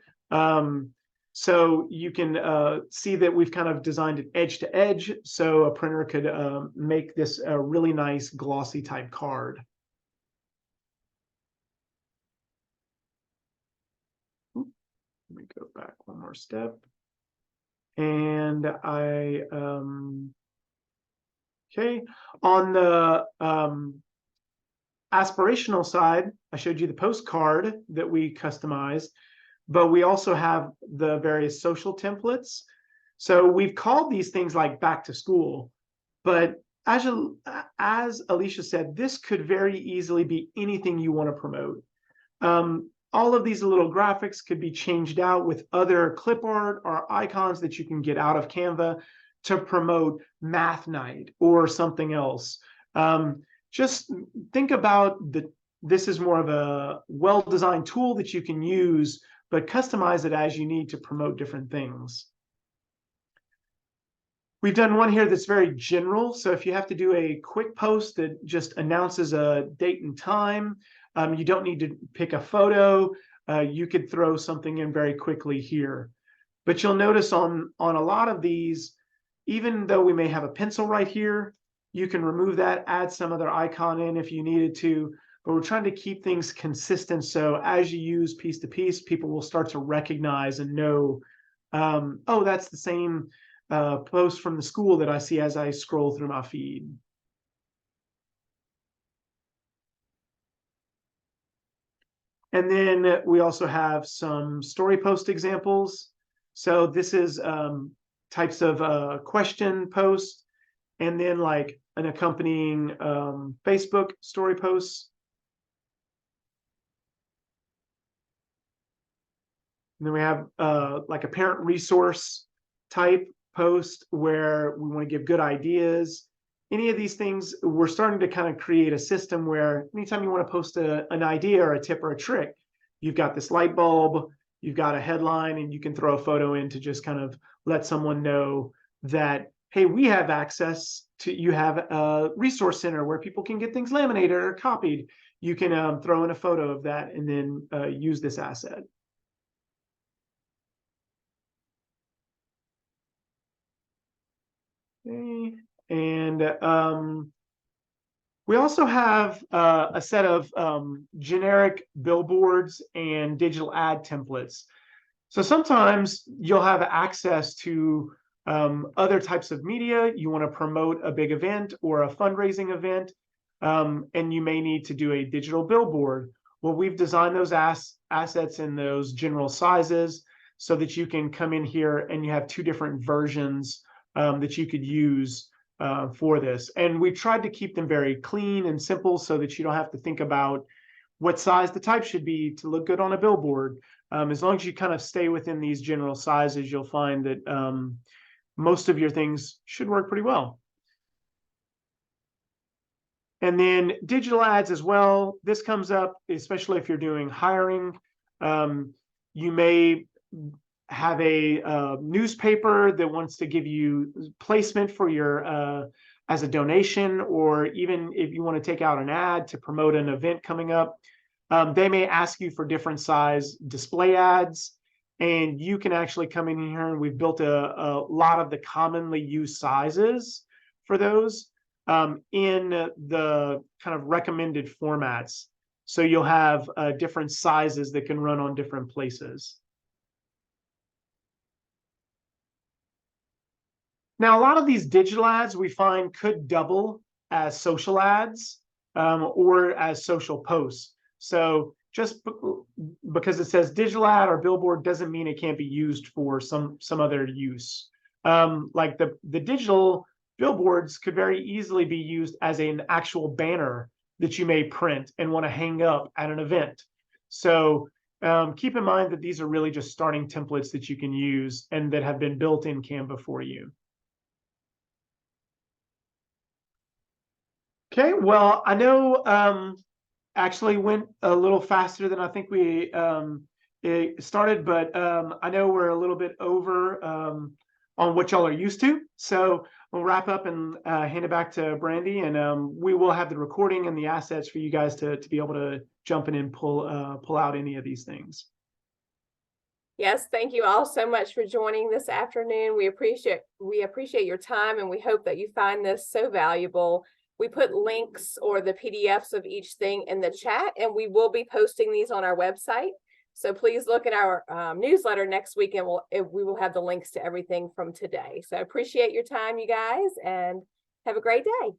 So you can see that we've kind of designed it edge to edge. So a printer could make this a really nice glossy type card. Let me go back one more step. And okay, on the aspirational side, I showed you the postcard that we customized, but we also have the various social templates. So we've called these things like back to school, but as Alicia said, this could very easily be anything you want to promote. All of these little graphics could be changed out with other clip art or icons that you can get out of Canva to promote math night or something else. Just think about this is more of a well-designed tool that you can use, but customize it as you need to promote different things. We've done one here that's very general. So if you have to do a quick post that just announces a date and time, you don't need to pick a photo. You could throw something in very quickly here. But you'll notice on a lot of these, even though we may have a pencil right here, you can remove that, add some other icon in if you needed to. But we're trying to keep things consistent. So as you use piece to piece, people will start to recognize and know, oh, that's the same post from the school that I see as I scroll through my feed. And then we also have some story post examples. So this is types of question posts, and then like an accompanying Facebook story posts. And then we have like a parent resource type post where we want to give good ideas. Any of these things, we're starting to kind of create a system where anytime you want to post an idea or a tip or a trick, you've got this light bulb, you've got a headline, and you can throw a photo in to just kind of let someone know that, hey, we have access to, you have a resource center where people can get things laminated or copied. You can throw in a photo of that and then use this asset. Okay. And we also have a set of generic billboards and digital ad templates. So sometimes you'll have access to other types of media. You want to promote a big event or a fundraising event, and you may need to do a digital billboard. Well, we've designed those assets in those general sizes so that you can come in here and you have two different versions that you could use for this. And we tried to keep them very clean and simple so that you don't have to think about what size the type should be to look good on a billboard. As long as you kind of stay within these general sizes, you'll find that most of your things should work pretty well. And then digital ads as well. This comes up, especially if you're doing hiring. You may have a newspaper that wants to give you placement for your as a donation, or even if you want to take out an ad to promote an event coming up, they may ask you for different size display ads, and you can actually come in here and we've built a lot of the commonly used sizes for those in the kind of recommended formats. So you'll have different sizes that can run on different places. Now, a lot of these digital ads we find could double as social ads or as social posts. So just because it says digital ad or billboard doesn't mean it can't be used for some other use. Like the digital billboards could very easily be used as an actual banner that you may print and want to hang up at an event. So keep in mind that these are really just starting templates that you can use and that have been built in Canva for you. Okay, well, I know actually went a little faster than I think we it started, but I know we're a little bit over on what y'all are used to. So we'll wrap up and hand it back to Brandy, and we will have the recording and the assets for you guys to be able to jump in and pull out any of these things. Yes, thank you all so much for joining this afternoon. We appreciate your time, and we hope that you find this so valuable. We put links or the PDFs of each thing in the chat, and we will be posting these on our website. So please look at our newsletter next week, and we will have the links to everything from today. So I appreciate your time, you guys, and have a great day.